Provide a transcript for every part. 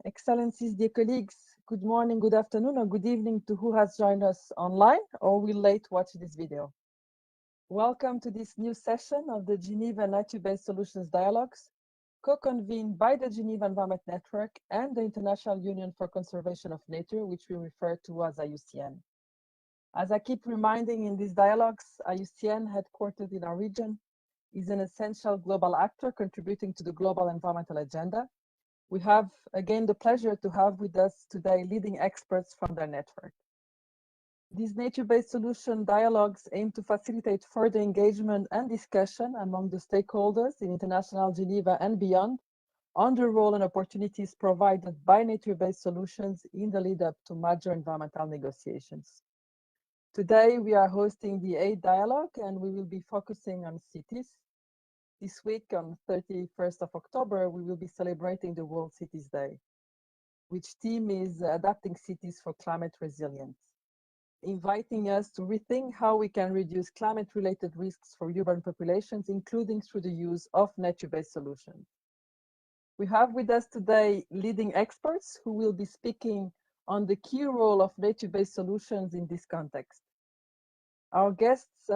Excellencies, dear colleagues, good morning, good afternoon, or good evening to who has joined us online or will late watch this video. Welcome to this new session of the Geneva Nature-Based Solutions Dialogues, co-convened by the Geneva Environment Network and the International Union for Conservation of Nature, which we refer to as IUCN. As I keep reminding in these dialogues, IUCN, headquartered in our region, is an essential global actor contributing to the global environmental agenda. We have, again, the pleasure to have with us today leading experts from their network. These nature-based solution dialogues aim to facilitate further engagement and discussion among the stakeholders in international Geneva and beyond on the role and opportunities provided by nature-based solutions in the lead-up to major environmental negotiations. Today, we are hosting the 8th dialogue, and we will be focusing on cities. This week, on 31st of October, we will be celebrating the World Cities Day, which theme is Adapting Cities for Climate Resilience, inviting us to rethink how we can reduce climate-related risks for urban populations, including through the use of nature-based solutions. We have with us today leading experts who will be speaking on the key role of nature-based solutions in this context. Our guests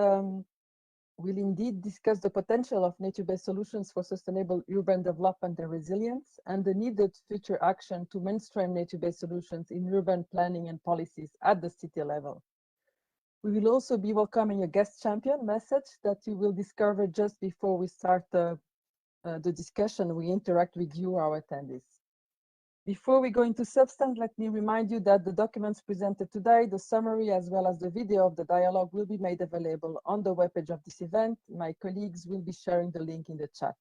will indeed discuss the potential of nature-based solutions for sustainable urban development and resilience, and the needed future action to mainstream nature-based solutions in urban planning and policies at the city level. We will also be welcoming a guest champion message that you will discover just before we start the discussion. We interact with you, our attendees. Before we go into substance, let me remind you that the documents presented today, the summary, as well as the video of the dialogue will be made available on the webpage of this event. My colleagues will be sharing the link in the chat.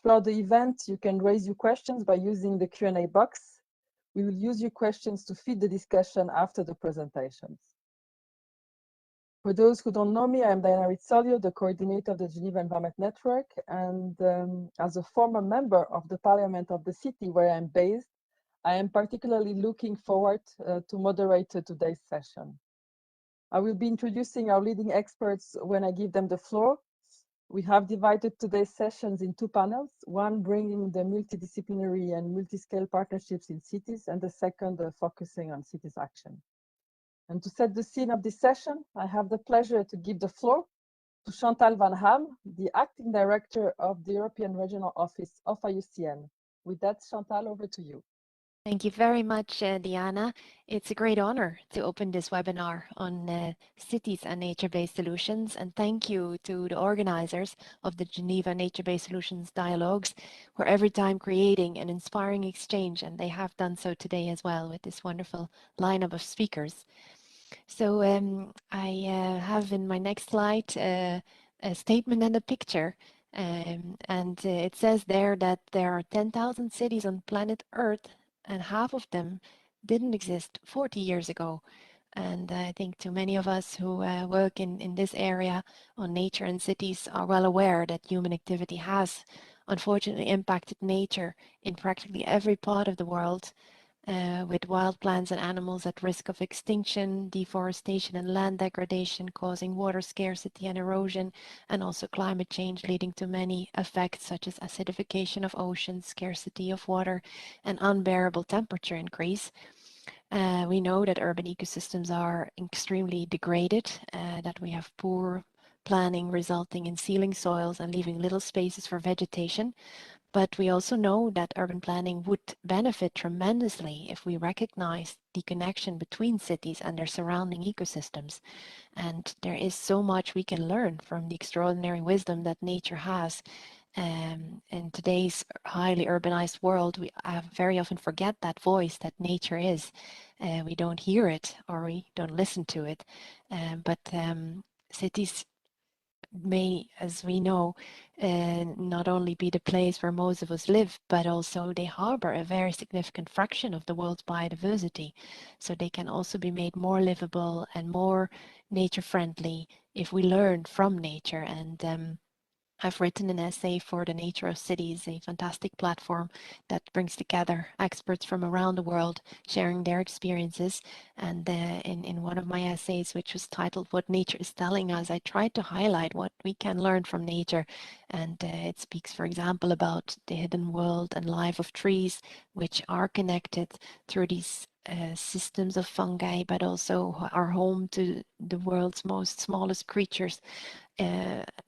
Throughout the event, you can raise your questions by using the Q&A box. We will use your questions to feed the discussion after the presentations. For those who don't know me, I'm Diana Rizzolio, the coordinator of the Geneva Environment Network, and as a former member of the Parliament of the city where I'm based, I am particularly looking forward to moderate today's session. I will be introducing our leading experts when I give them the floor. We have divided today's sessions in two panels, one bringing the multidisciplinary and multi-scale partnerships in cities, and the second focusing on cities action. And to set the scene of this session, I have the pleasure to give the floor to Chantal van Gaam, the Acting Director of the European Regional Office of IUCN. With that, Chantal, over to you. Thank you very much, Diana. It's a great honor to open this webinar on cities and nature-based solutions. And thank you to the organizers of the Geneva Nature-Based Solutions Dialogues, who are every time creating an inspiring exchange, and they have done so today as well with this wonderful lineup of speakers. So I have in my next slide a statement and a picture. And it says there that there are 10,000 cities on planet Earth, and half of them didn't exist 40 years ago. And I think too many of us who work in this area on nature and cities are well aware that human activity has unfortunately impacted nature in practically every part of the world, with wild plants and animals at risk of extinction, deforestation and land degradation causing water scarcity and erosion, and also climate change leading to many effects such as acidification of oceans, scarcity of water, and unbearable temperature increase. We know that urban ecosystems are extremely degraded, that we have poor planning resulting in sealing soils and leaving little spaces for vegetation. But we also know that urban planning would benefit tremendously if we recognize the connection between cities and their surrounding ecosystems. And there is so much we can learn from the extraordinary wisdom that nature has. In today's highly urbanized world, we very often forget that voice that nature is. We don't hear it or we don't listen to it. But cities may, as we know, not only be the place where most of us live, but also they harbor a very significant fraction of the world's biodiversity. So they can also be made more livable and more nature friendly if we learn from nature and I've written an essay for the Nature of Cities, a fantastic platform that brings together experts from around the world sharing their experiences. And in one of my essays, which was titled What Nature is Telling Us, I tried to highlight what we can learn from nature. And it speaks, for example, about the hidden world and life of trees, which are connected through these systems of fungi, but also are home to the world's most smallest creatures,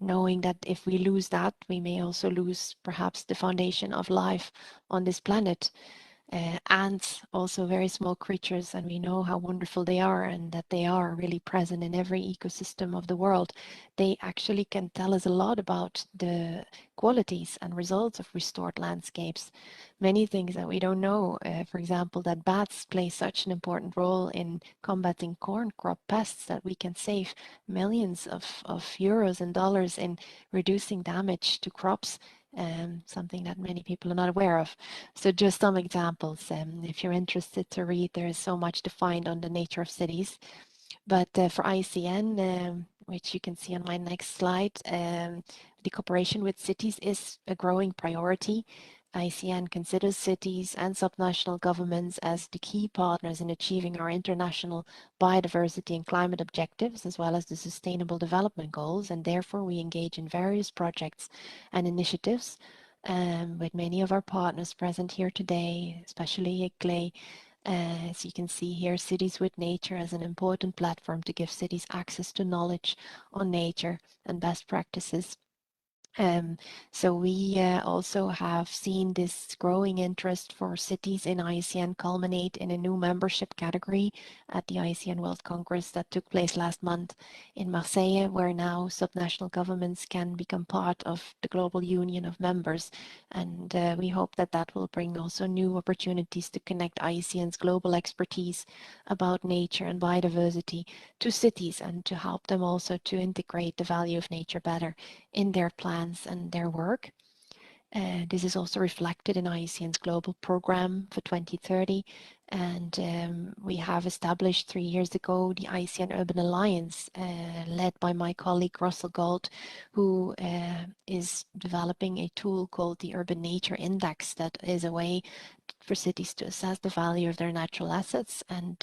knowing that if we lose that, we may also lose perhaps the foundation of life on this planet. Ants, also very small creatures, and we know how wonderful they are and that they are really present in every ecosystem of the world. They actually can tell us a lot about the qualities and results of restored landscapes. Many things that we don't know, for example, that bats play such an important role in combating corn crop pests, that we can save millions of euros and dollars in reducing damage to crops, something that many people are not aware of. So just some examples. If you're interested to read, there is so much to find on the nature of cities. But for ICN, which you can see on my next slide, the cooperation with cities is a growing priority. ICN considers cities and subnational governments as the key partners in achieving our international biodiversity and climate objectives, as well as the Sustainable Development Goals, and therefore we engage in various projects and initiatives with many of our partners present here today, especially ICLEI. As you can see here, Cities with Nature as an important platform to give cities access to knowledge on nature and best practices. So we also have seen this growing interest for cities in ICN culminate in a new membership category at the ICN World Congress that took place last month in Marseille, where now subnational governments can become part of the global union of members. And we hope that that will bring also new opportunities to connect ICN's global expertise about nature and biodiversity to cities and to help them also to integrate the value of nature better in their plans and their work. This is also reflected in ICN's global program for 2030. And we have established 3 years ago the ICN Urban Alliance, led by my colleague Russell Gold, who is developing a tool called the Urban Nature Index that is a way for cities to assess the value of their natural assets and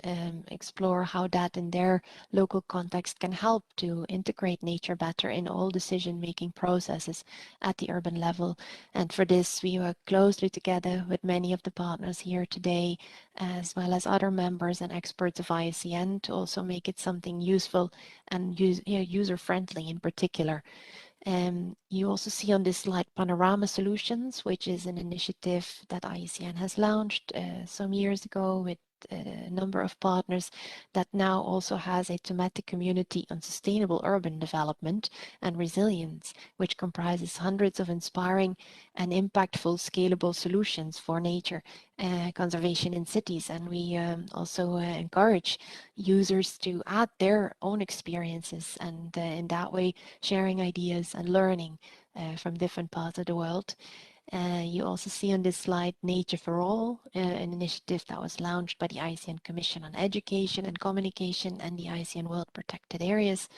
explore how that in their local context can help to integrate nature better in all decision-making processes at the urban level. And for this, we work closely together with many of the partners here today, as well as other members and experts of ICN to also make it something useful and user-friendly in particular. You also see on this slide Panorama Solutions, which is an initiative that ICN has launched some years ago with a number of partners that now also has a thematic community on sustainable urban development and resilience, which comprises hundreds of inspiring and impactful scalable solutions for nature conservation in cities. And we also encourage users to add their own experiences and in that way sharing ideas and learning from different parts of the world. You also see on this slide Nature for All, an initiative that was launched by the ICN Commission on Education and Communication and the ICN World Protected Areas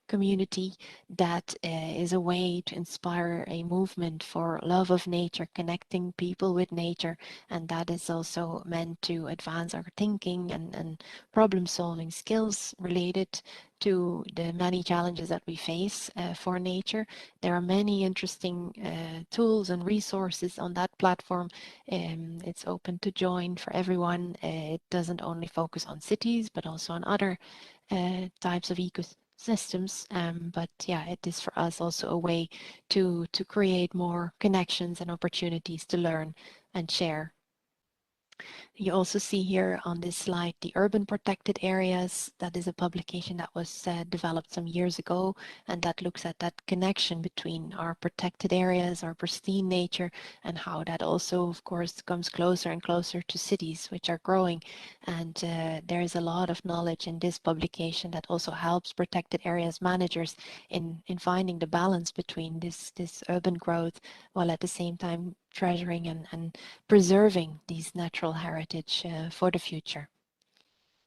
community that is a way to inspire a movement for love of nature, connecting people with nature, and that is also meant to advance our thinking and problem-solving skills related to the many challenges that we face for nature. There are many interesting tools and resources on that platform. It's open to join for everyone. It doesn't only focus on cities, but also on other types of ecosystems. But yeah, it is for us also a way to create more connections and opportunities to learn and share. You also see here on this slide the Urban Protected Areas. That is a publication that was developed some years ago, and that looks at that connection between our protected areas, our pristine nature, and how that also, of course, comes closer and closer to cities, which are growing. And there is a lot of knowledge in this publication that also helps protected areas managers in finding the balance between this urban growth, while at the same time treasuring and preserving these natural heritage for the future.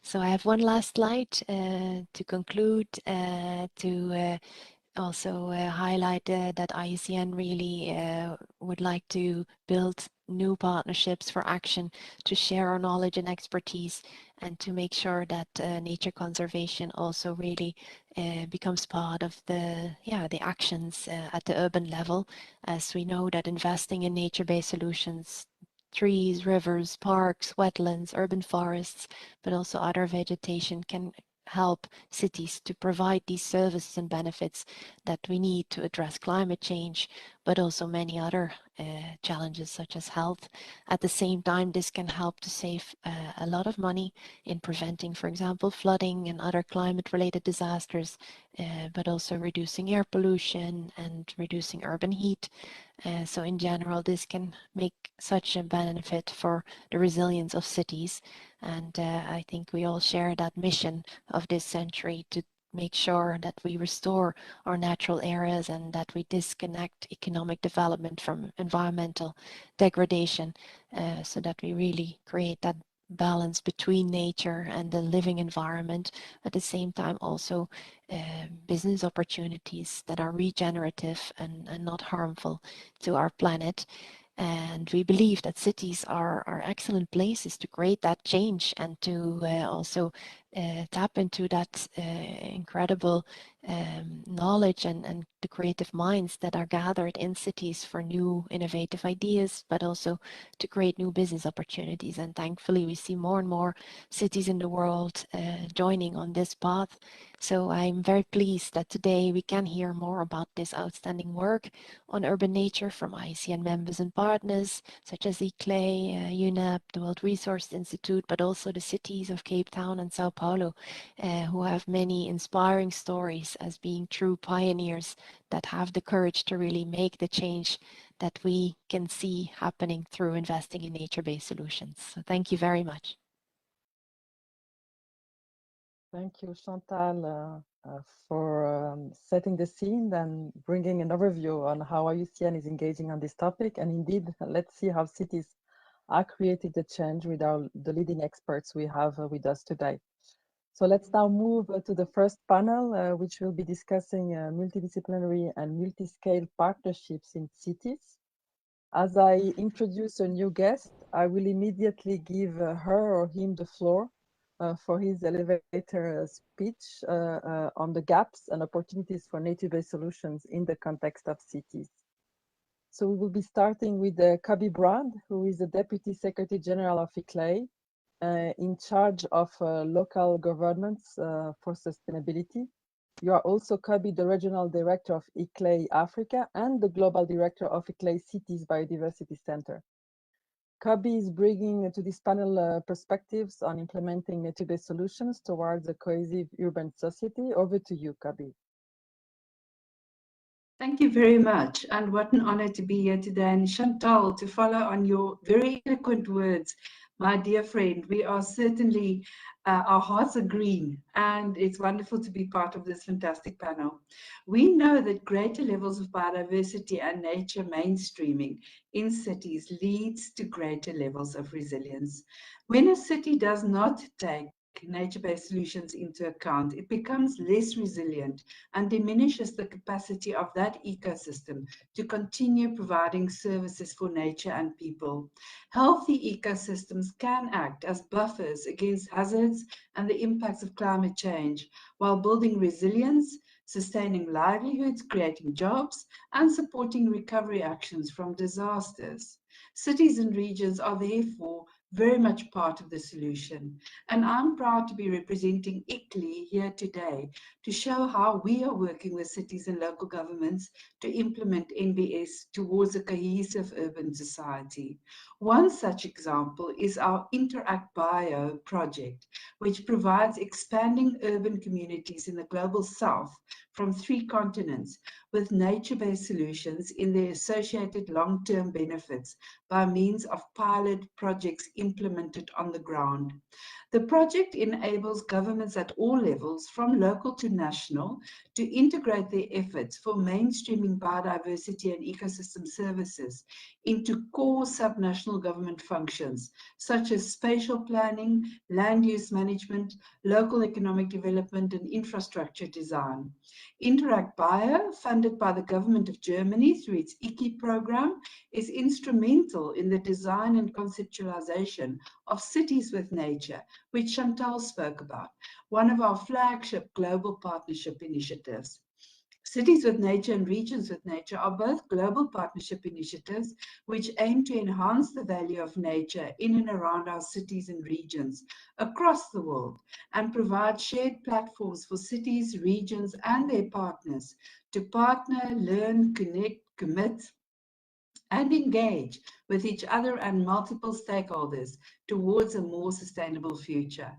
So I have one last slide to conclude, to also highlight that IUCN really would like to build new partnerships for action to share our knowledge and expertise and to make sure that nature conservation also really becomes part of the actions at the urban level, as we know that investing in nature-based solutions, trees, rivers, parks, wetlands, urban forests, but also other vegetation can help cities to provide these services and benefits that we need to address climate change, but also many other challenges such as health. At the same time, this can help to save a lot of money in preventing, for example, flooding and other climate-related disasters, but also reducing air pollution and reducing urban heat. So in general, this can make such a benefit for the resilience of cities. And I think we all share that mission of this century to make sure that we restore our natural areas and that we disconnect economic development from environmental degradation, so that we really create that balance between nature and the living environment, at the same time also business opportunities that are regenerative and not harmful to our planet. And we believe that cities are excellent places to create that change and to also tap into that incredible knowledge and the creative minds that are gathered in cities for new innovative ideas, but also to create new business opportunities. And thankfully, we see more and more cities in the world joining on this path. So I'm very pleased that today we can hear more about this outstanding work on urban nature from IUCN members and partners such as ICLEI, UNEP, the World Resource Institute, but also the cities of Cape Town and Sao Paulo, who have many inspiring stories as being true pioneers that have the courage to really make the change that we can see happening through investing in nature-based solutions. So thank you very much. Thank you, Chantal, for setting the scene and bringing an overview on how IUCN is engaging on this topic. And indeed, let's see how cities are creating the change with the leading experts we have with us today. So let's now move to the first panel, which will be discussing multidisciplinary and multi-scale partnerships in cities. As I introduce a new guest, I will immediately give her or him the floor for his elevator speech on the gaps and opportunities for nature-based solutions in the context of cities. So we will be starting with Kabi Brand, who is the Deputy Secretary General of ICLEI, in charge of local governance for sustainability. You are also, Kabi, the Regional Director of ICLEI Africa and the Global Director of ICLEI Cities Biodiversity Center. Kabi is bringing to this panel perspectives on implementing nature-based solutions towards a cohesive urban society. Over to you, Kabi. Thank you very much, and what an honor to be here today. And Chantal, to follow on your very eloquent words, my dear friend, we are certainly, our hearts are green, and it's wonderful to be part of this fantastic panel. We know that greater levels of biodiversity and nature mainstreaming in cities leads to greater levels of resilience. When a city does not take nature-based solutions into account, it becomes less resilient and diminishes the capacity of that ecosystem to continue providing services for nature and people. Healthy ecosystems can act as buffers against hazards and the impacts of climate change, while building resilience, sustaining livelihoods, creating jobs, and supporting recovery actions from disasters. Cities and regions are therefore very much part of the solution. And I'm proud to be representing ICLEI here today to show how we are working with cities and local governments to implement NBS towards a cohesive urban society. One such example is our Interact Bio project, which provides expanding urban communities in the global south from 3 continents with nature-based solutions in their associated long-term benefits by means of pilot projects implemented on the ground. The project enables governments at all levels, from local to national, to integrate their efforts for mainstreaming biodiversity and ecosystem services into core subnational government functions, such as spatial planning, land use management, local economic development, and infrastructure design. Interact Bio, funded by the government of Germany through its IKI program, is instrumental in the design and conceptualization of cities with nature, which Chantal spoke about, one of our flagship global partnership initiatives. Cities with Nature and Regions with Nature are both global partnership initiatives which aim to enhance the value of nature in and around our cities and regions across the world and provide shared platforms for cities, regions, and their partners to partner, learn, connect, commit, and engage with each other and multiple stakeholders towards a more sustainable future.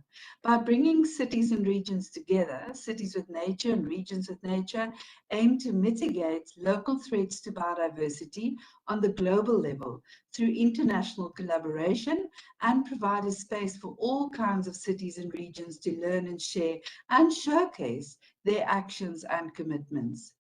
By bringing cities and regions together, Cities with Nature and Regions with Nature aim to mitigate local threats to biodiversity on the global level through international collaboration and provide a space for all kinds of cities and regions to learn and share and showcase their actions and commitments.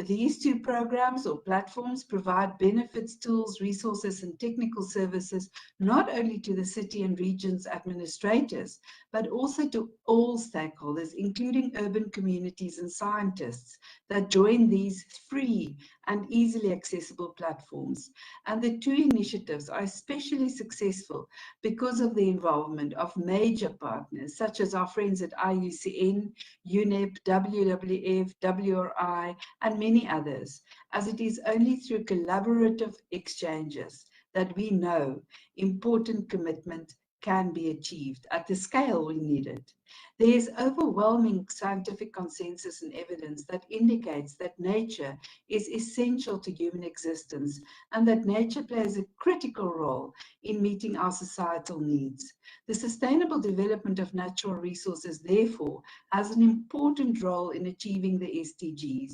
These two programs or platforms provide benefits, tools, resources, and technical services not only to the city and regions administrators, but also to all stakeholders, including urban communities and scientists that join these free and easily accessible platforms. And the two initiatives are especially successful because of the involvement of major partners, such as our friends at IUCN, UNEP, WWF, WRI, and many others, as it is only through collaborative exchanges that we know important commitment can be achieved at the scale we need it. There is overwhelming scientific consensus and evidence that indicates that nature is essential to human existence and that nature plays a critical role in meeting our societal needs. The sustainable development of natural resources, therefore, has an important role in achieving the SDGs.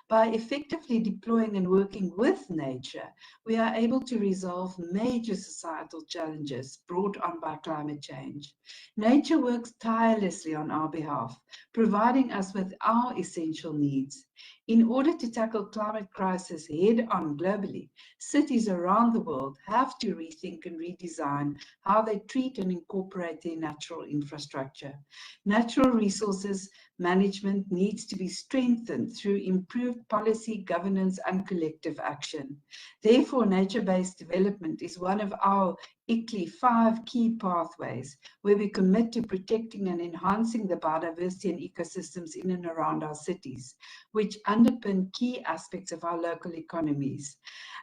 By effectively deploying and working with nature, we are able to resolve major societal challenges brought on by climate change. Nature works tirelessly on our behalf, providing us with our essential needs. In order to tackle climate crisis head-on globally, cities around the world have to rethink and redesign how they treat and incorporate their natural infrastructure. Natural resources management needs to be strengthened through improved policy, governance, and collective action. Therefore, nature-based development is one of our ICLEI 5 key pathways where we commit to protecting and enhancing the biodiversity and ecosystems in and around our cities, which underpin key aspects of our local economies.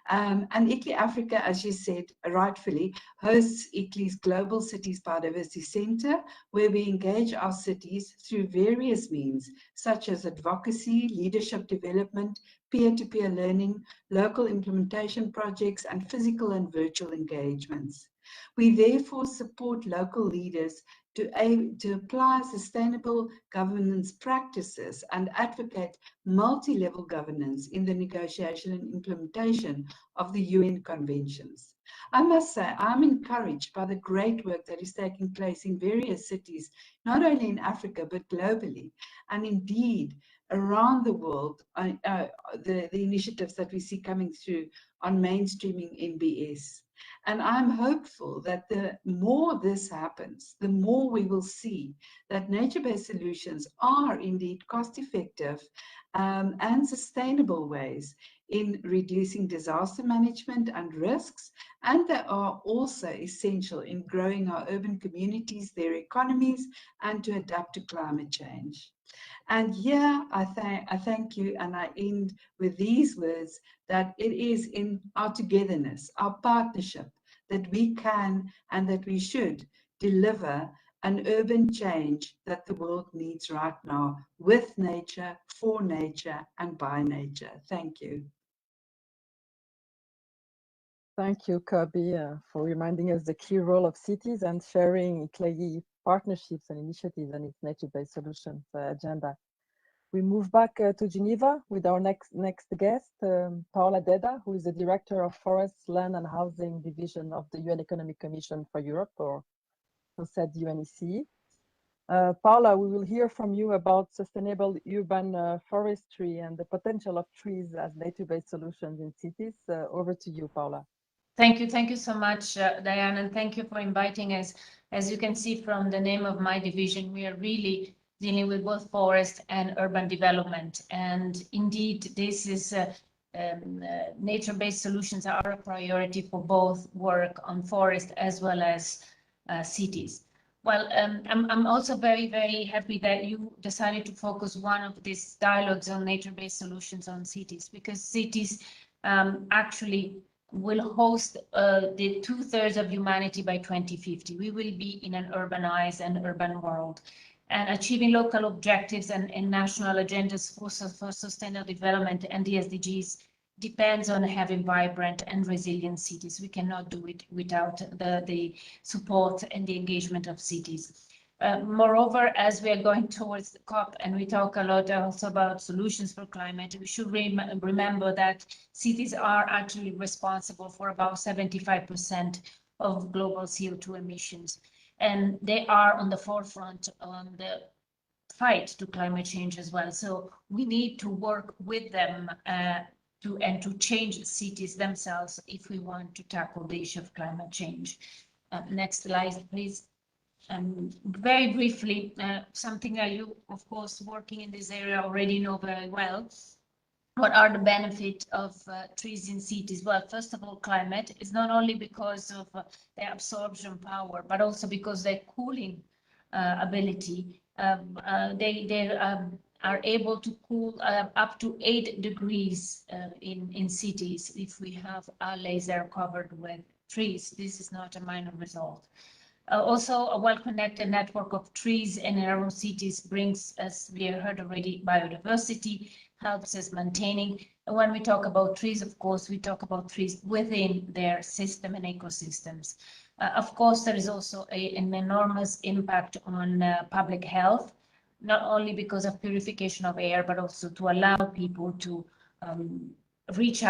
And ICLEI Africa, as you said, rightfully, hosts ICLEI's Global Cities Biodiversity Center, where we engage our cities through various means, such as advocacy, leadership development, peer-to-peer learning, local implementation projects, and physical and virtual engagements. We therefore support local leaders to apply sustainable governance practices and advocate multi-level governance in the negotiation and implementation of the UN conventions. I must say, I'm encouraged by the great work that is taking place in various cities, not only in Africa, but globally, and indeed around the world, the initiatives that we see coming through on mainstreaming NBS. And I'm hopeful that the more this happens, the more we will see that nature-based solutions are indeed cost-effective and sustainable ways in reducing disaster management and risks, and they are also essential in growing our urban communities, their economies, and to adapt to climate change. And here I thank you, and I end with these words that it is in our togetherness, our partnership, that we can and that we should deliver an urban change that the world needs right now, with nature, for nature, and by nature. Thank you. Thank you, Kirby, for reminding us the key role of cities and sharing ICLEI partnerships and initiatives and its nature-based solutions agenda We move back to Geneva with our next guest, Paola Deda, who is the Director of Forests, Land and Housing Division of the UN Economic Commission for Europe, or said UNEC. Paola, we will hear from you about sustainable urban forestry and the potential of trees as nature-based solutions in cities. Over to you, Paola. Thank you so much, Diane, and thank you for inviting us. As you can see from the name of my division, we are really dealing with both forest and urban development. And indeed, this is nature-based solutions are a priority for both work on forest as well as cities. Well, I'm also very, very happy that you decided to focus one of these dialogues on nature-based solutions on cities, because cities actually will host the 2/3 of humanity by 2050. We will be in an urbanized and urban world. And achieving local objectives and national agendas for sustainable development and the SDGs depends on having vibrant and resilient cities. We cannot do it without the support and the engagement of cities. Moreover, as we are going towards the COP and we talk a lot also about solutions for climate, we should remember that cities are actually responsible for about 75% of global CO2 emissions. And they are on the forefront on the fight to climate change as well. So we need to work with them to change cities themselves if we want to tackle the issue of climate change. Next slide, please. Very briefly, something that you, of course, working in this area already know very well. What are the benefits of trees in cities? Well, first of all, climate is not only because of their absorption power, but also because their cooling ability. They are able to cool up to 8 degrees in cities if we have alleys that are covered with trees. This is not a minor result. Also, a well-connected network of trees in our own cities brings, as we have heard already, biodiversity, helps us maintaining. And when we talk about trees, of course, we talk about trees within their system and ecosystems. Of course, there is also an enormous impact on public health, not only because of purification of air, but also to allow people to reach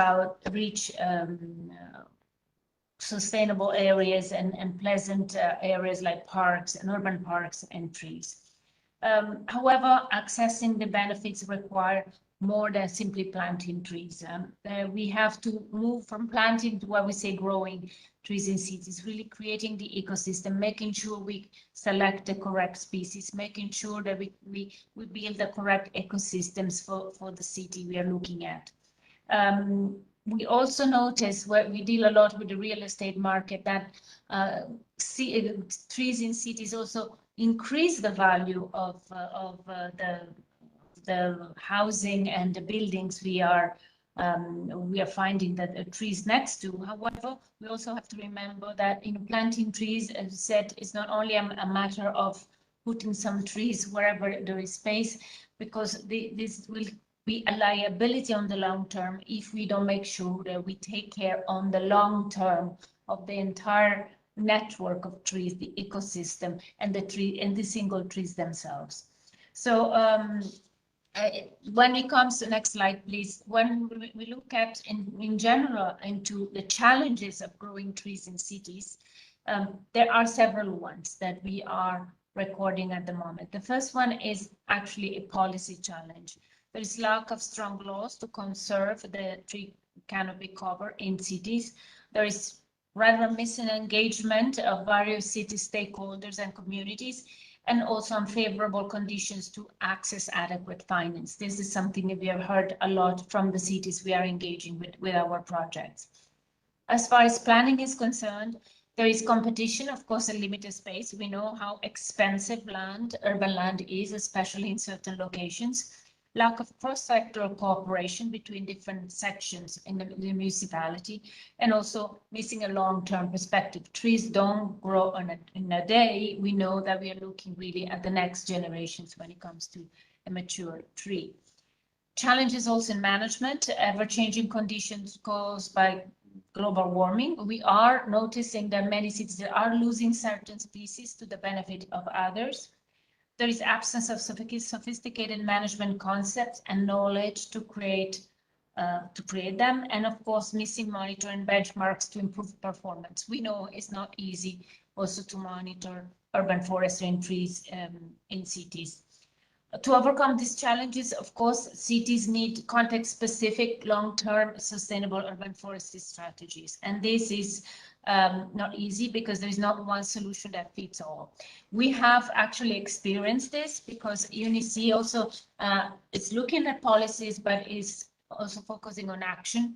sustainable areas and pleasant areas like parks and urban parks and trees. However, accessing the benefits require more than simply planting trees. We have to move from planting to what we say growing trees in cities, really creating the ecosystem, making sure we select the correct species, making sure that we build the correct ecosystems for the city we are looking at. We also notice where we deal a lot with the real estate market that trees in cities also increase the value of the housing and the buildings we are finding that trees next to. However, we also have to remember that planting trees, as you said, is not only a matter of putting some trees wherever there is space, because this will be a liability on the long term if we don't make sure that we take care on the long term of the entire network of trees, the ecosystem, and the single trees themselves. So when it comes to, next slide, please, when we look at in general into the challenges of growing trees in cities, there are several ones that we are recording at the moment. The first one is actually a policy challenge. There is lack of strong laws to conserve the tree canopy cover in cities. There is rather missing engagement of various city stakeholders and communities, and also unfavorable conditions to access adequate finance. This is something that we have heard a lot from the cities we are engaging with our projects. As far as planning is concerned, there is competition, of course, in limited space. We know how expensive urban land is, especially in certain locations. Lack of cross-sectoral cooperation between different sections in the municipality, and also missing a long-term perspective. Trees don't grow in a day. We know that we are looking really at the next generations when it comes to a mature tree. Challenges also in management, ever-changing conditions caused by global warming. We are noticing that many cities are losing certain species to the benefit of others. there is absence of sophisticated management concepts and knowledge to create them, and of course missing monitoring benchmarks to improve performance. We know it's not easy also to monitor urban forestry and trees in cities. To overcome these challenges, of course, cities need context-specific, long-term, sustainable urban forestry strategies. And this is not easy because there is not one solution that fits all. We have actually experienced this because UNEC also is looking at policies, but is also focusing on action.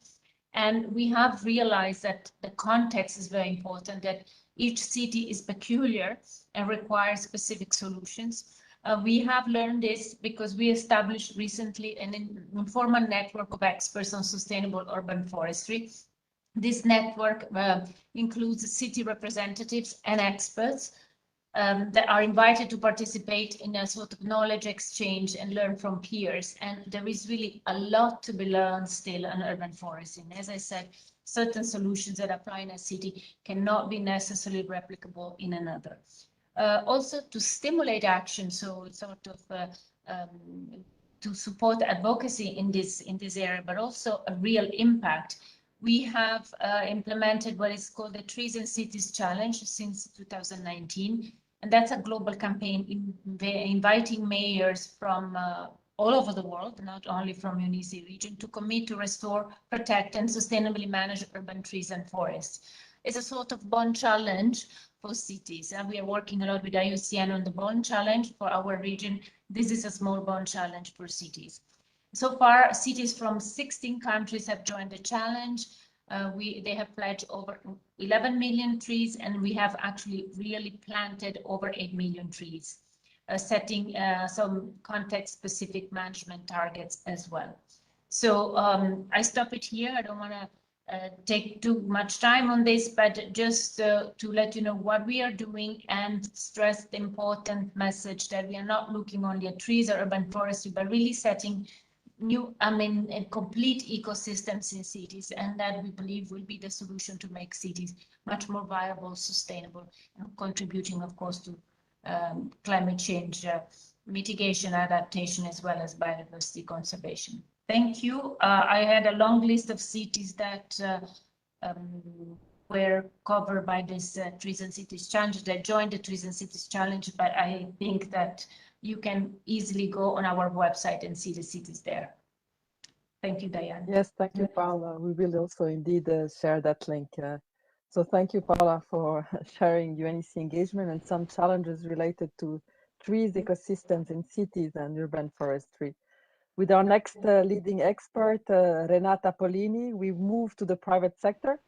And we have realized that the context is very important, that each city is peculiar and requires specific solutions. We have learned this because we established recently an informal network of experts on sustainable urban forestry. This network includes city representatives and experts that are invited to participate in a sort of knowledge exchange and learn from peers. And there is really a lot to be learned still on urban forestry. And as I said, certain solutions that apply in a city cannot be necessarily replicable in another. Also to stimulate action, so sort of to support advocacy in this area, but also a real impact. We have implemented what is called the Trees and Cities Challenge since 2019, and that's a global campaign inviting mayors from all over the world, not only from UNEC region, to commit to restore, protect, and sustainably manage urban trees and forests. It's a sort of bond challenge for cities, and we are working a lot with IUCN on the bond challenge for our region. This is a small bond challenge for cities. So far, cities from 16 countries have joined the challenge. They have pledged over 11 million trees, and we have actually really planted over 8 million trees, setting some context-specific management targets as well. So I stop it here. I don't want to take too much time on this, but just to let you know what we are doing and stress the important message that we are not looking only at trees or urban forestry, but really setting new, complete ecosystems in cities, and that we believe will be the solution to make cities much more viable, sustainable, and contributing, of course, to climate change mitigation, adaptation, as well as biodiversity conservation. Thank you. I had a long list of cities that were covered by this Trees and Cities Challenge, that joined the Trees and Cities Challenge, but I think that you can easily go on our website and see the cities there. Thank you, Diane. Yes, thank you, Paula. We will also indeed share that link. So thank you, Paula, for sharing UNEC engagement and some challenges related to trees, ecosystems in cities and urban forestry. With our next leading expert, Renata Polini, we move to the private sector.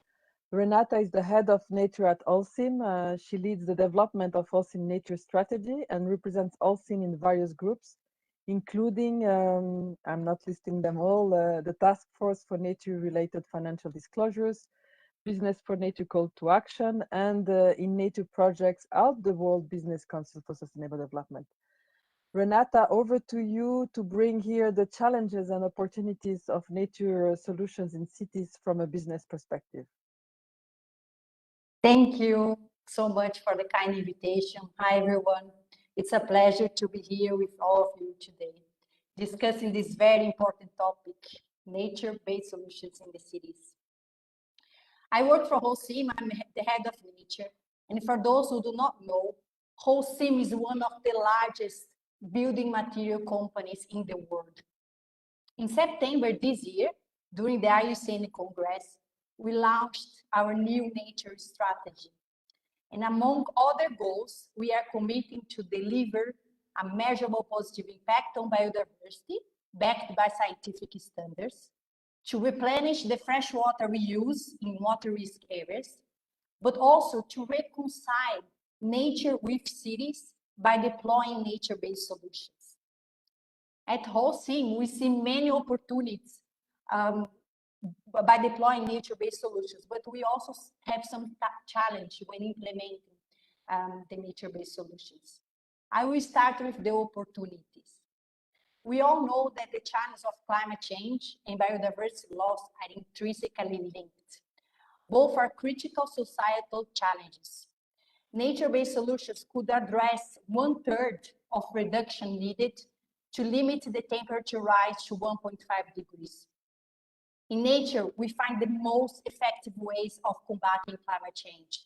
Renata is the head of nature at Holcim. She leads the development of Holcim Nature Strategy and represents Holcim in various groups, including, I'm not listing them all, the Task Force for Nature-Related Financial Disclosures, Business for Nature Call to Action, and in nature projects out the World Business Council for Sustainable Development. Renata, over to you to bring here the challenges and opportunities of nature solutions in cities from a business perspective. Thank you so much for the kind invitation. Hi, everyone. It's a pleasure to be here with all of you today, discussing this very important topic, nature-based solutions in the cities. I work for Holcim. I'm the head of nature. And for those who do not know, Holcim is one of the largest building material companies in the world. In September this year, during the IUCN Congress, we launched our new nature strategy. And among other goals, we are committing to deliver a measurable positive impact on biodiversity, backed by scientific standards, to replenish the fresh water we use in water risk areas, but also to reconcile nature with cities by deploying nature-based solutions. At Holcim, we see many opportunities by deploying nature-based solutions, but we also have some challenge when implementing the nature-based solutions. I will start with the opportunities. We all know that the challenges of climate change and biodiversity loss are intrinsically linked. Both are critical societal challenges. Nature-based solutions could address 1/3 of reduction needed to limit the temperature rise to 1.5 degrees. In nature, we find the most effective ways of combating climate change.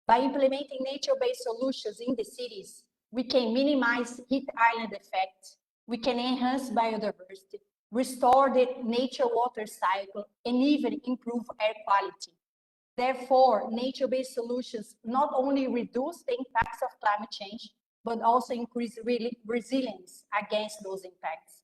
By implementing nature-based solutions in the cities, we can minimize heat island effects, we can enhance biodiversity, restore the nature water cycle, and even improve air quality. Therefore, nature-based solutions not only reduce the impacts of climate change, but also increase resilience against those impacts.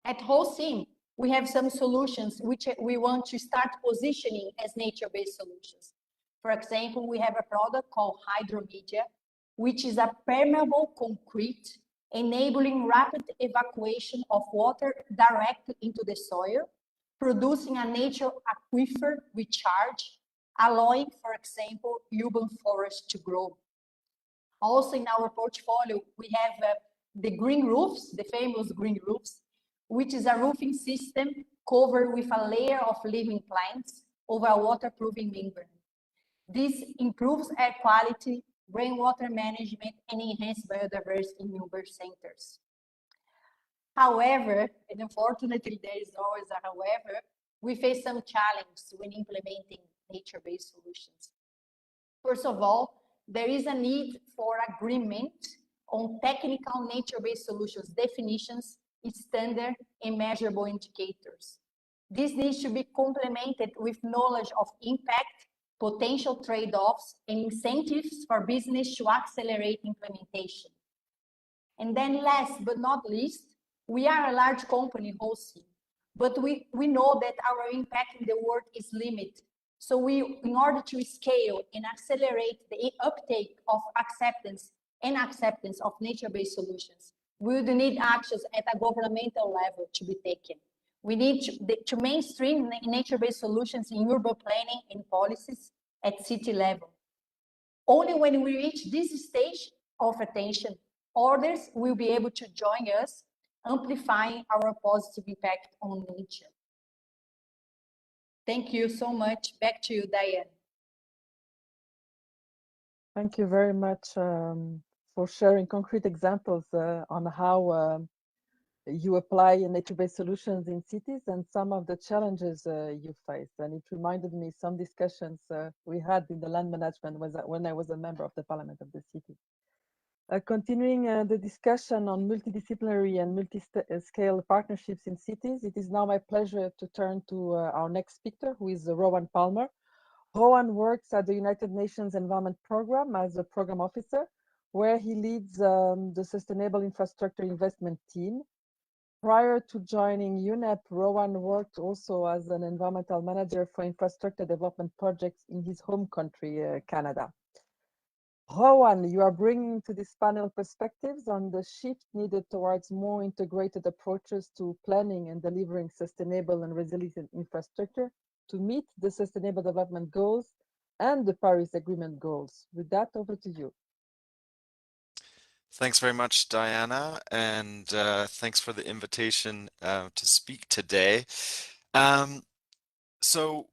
At Holcim, we have some solutions which we want to start positioning as nature-based solutions. For example, we have a product called Hydromedia, which is a permeable concrete enabling rapid evacuation of water directly into the soil, producing a natural aquifer recharge, allowing, for example, urban forests to grow. Also in our portfolio, we have the green roofs, the famous green roofs, which is a roofing system covered with a layer of living plants over a waterproofing membrane. This improves air quality, rainwater management, and enhances biodiversity in urban centers. However, and unfortunately there is always a however, we face some challenges when implementing nature-based solutions. First of all, there is a need for agreement on technical nature-based solutions definitions, standard, and measurable indicators. This needs to be complemented with knowledge of impact, potential trade-offs, and incentives for business to accelerate implementation. And then last but not least, we are a large company, Holcim, but we know that our impact in the world is limited. So in order to scale and accelerate the uptake of acceptance of nature-based solutions, we would need actions at a governmental level to be taken. We need to mainstream nature-based solutions in urban planning and policies at city level. Only when we reach this stage of attention, others will be able to join us, amplifying our positive impact on nature. Thank you so much. Back to you, Diane. Thank you very much for sharing concrete examples on how you apply nature-based solutions in cities and some of the challenges you face. And it reminded me some discussions we had in the land management when I was a member of the parliament of the city. Continuing the discussion on multidisciplinary and multi-scale partnerships in cities, it is now my pleasure to turn to our next speaker, who is Rohan Palmer. Rohan works at the United Nations Environment Programme as a program officer, where he leads the Sustainable Infrastructure Investment Team. Prior to joining UNEP, Rohan worked also as an environmental manager for infrastructure development projects in his home country, Canada. Rohan, you are bringing to this panel perspectives on the shift needed towards more integrated approaches to planning and delivering sustainable and resilient infrastructure to meet the Sustainable Development Goals and the Paris Agreement goals. With that, over to you. Thanks very much, Diana, and thanks for the invitation to speak today. So,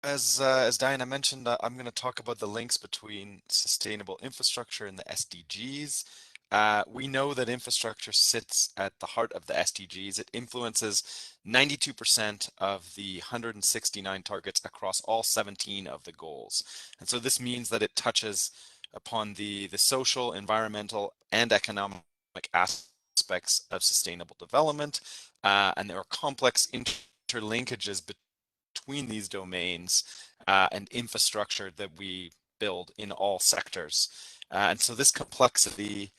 as Diana mentioned, I'm going to talk about the links between sustainable infrastructure and the SDGs. We know that infrastructure sits at the heart of the SDGs. It influences 92% of the 169 targets across all 17 of the goals. And so this means that it touches upon the social, environmental, and economic aspects of sustainable development. And there are complex interlinkages between these domains and infrastructure that we build in all sectors. And so this complexity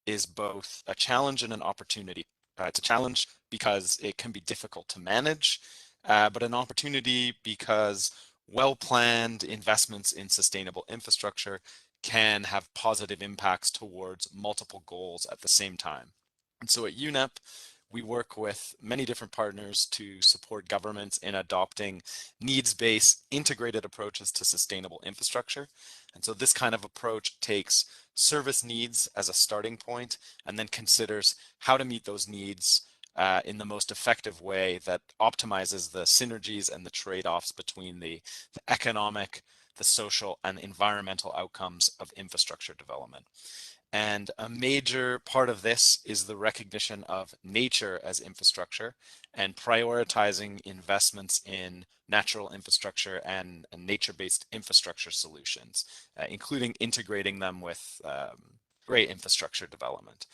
is both a challenge and an opportunity. It's a challenge because it can be difficult to manage, but an opportunity because well-planned investments in sustainable infrastructure can have positive impacts towards multiple goals at the same time. And so at UNEP, we work with many different partners to support governments in adopting needs-based integrated approaches to sustainable infrastructure. And so this kind of approach takes service needs as a starting point and then considers how to meet those needs in the most effective way that optimizes the synergies and the trade-offs between the economic, the social and environmental outcomes of infrastructure development. And a major part of this is the recognition of nature as infrastructure and prioritizing investments in natural infrastructure and nature-based infrastructure solutions, including integrating them with great infrastructure development.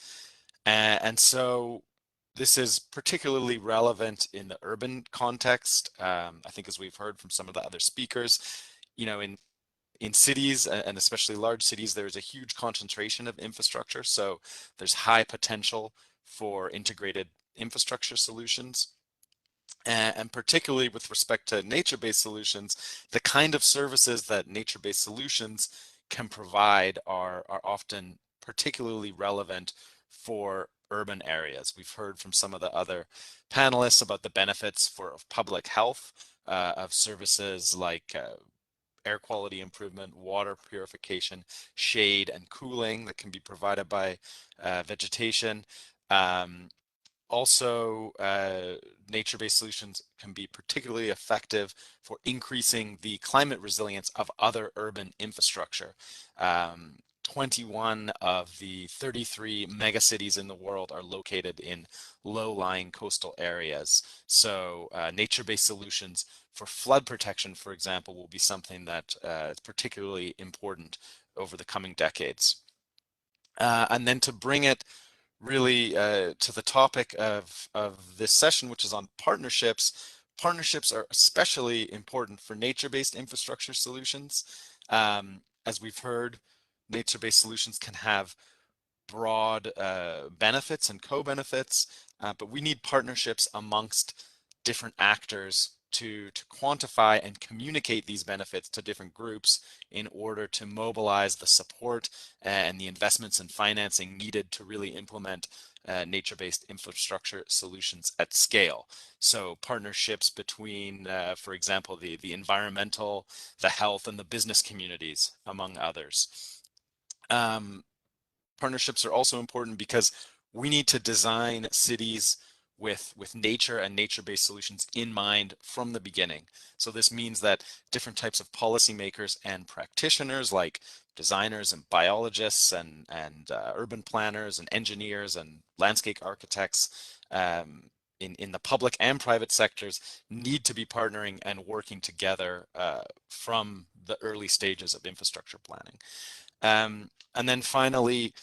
And so this is particularly relevant in the urban context. I think as we've heard from some of the other speakers, you know, in cities, and especially large cities, there's a huge concentration of infrastructure. So there's high potential for integrated infrastructure solutions. And particularly with respect to nature-based solutions, the kind of services that nature-based solutions can provide are often particularly relevant for urban areas. We've heard from some of the other panelists about the benefits for public health of services like air quality improvement, water purification, shade and cooling that can be provided by vegetation. Also, nature-based solutions can be particularly effective for increasing the climate resilience of other urban infrastructure. 21 of the 33 megacities in the world are located in low-lying coastal areas. So nature-based solutions for flood protection, for example, will be something that is particularly important over the coming decades. And then to bring it really to the topic of this session, which is on partnerships. Partnerships are especially important for nature-based infrastructure solutions. As we've heard, nature-based solutions can have broad benefits and co-benefits, but we need partnerships amongst different actors to quantify and communicate these benefits to different groups in order to mobilize the support and the investments and financing needed to really implement nature-based infrastructure solutions at scale. So partnerships between, for example, the environmental, the health, and the business communities, among others. Partnerships are also important because we need to design cities with nature and nature-based solutions in mind from the beginning. So this means that different types of policymakers and practitioners like designers and biologists and urban planners and engineers and landscape architects in the public and private sectors need to be partnering and working together from the early stages of infrastructure planning. And then finally,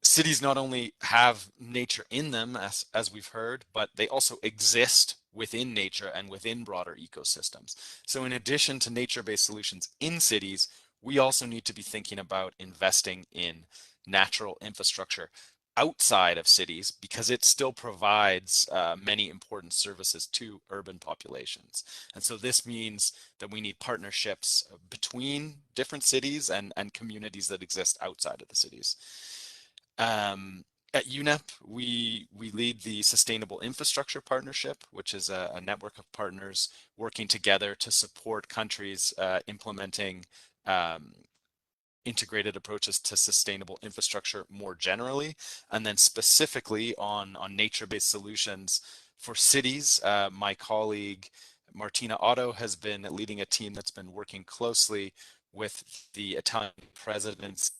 cities not only have nature in them, as we've heard, but they also exist within nature and within broader ecosystems. So in addition to nature-based solutions in cities, we also need to be thinking about investing in natural infrastructure outside of cities because it still provides many important services to urban populations. And so this means that we need partnerships between different cities and communities that exist outside of the cities. At UNEP, we lead the Sustainable Infrastructure Partnership, which is a network of partners working together to support countries implementing integrated approaches to sustainable infrastructure more generally, and then specifically on nature-based solutions for cities. My colleague Martina Otto has been leading a team that's been working closely with the Italian presidency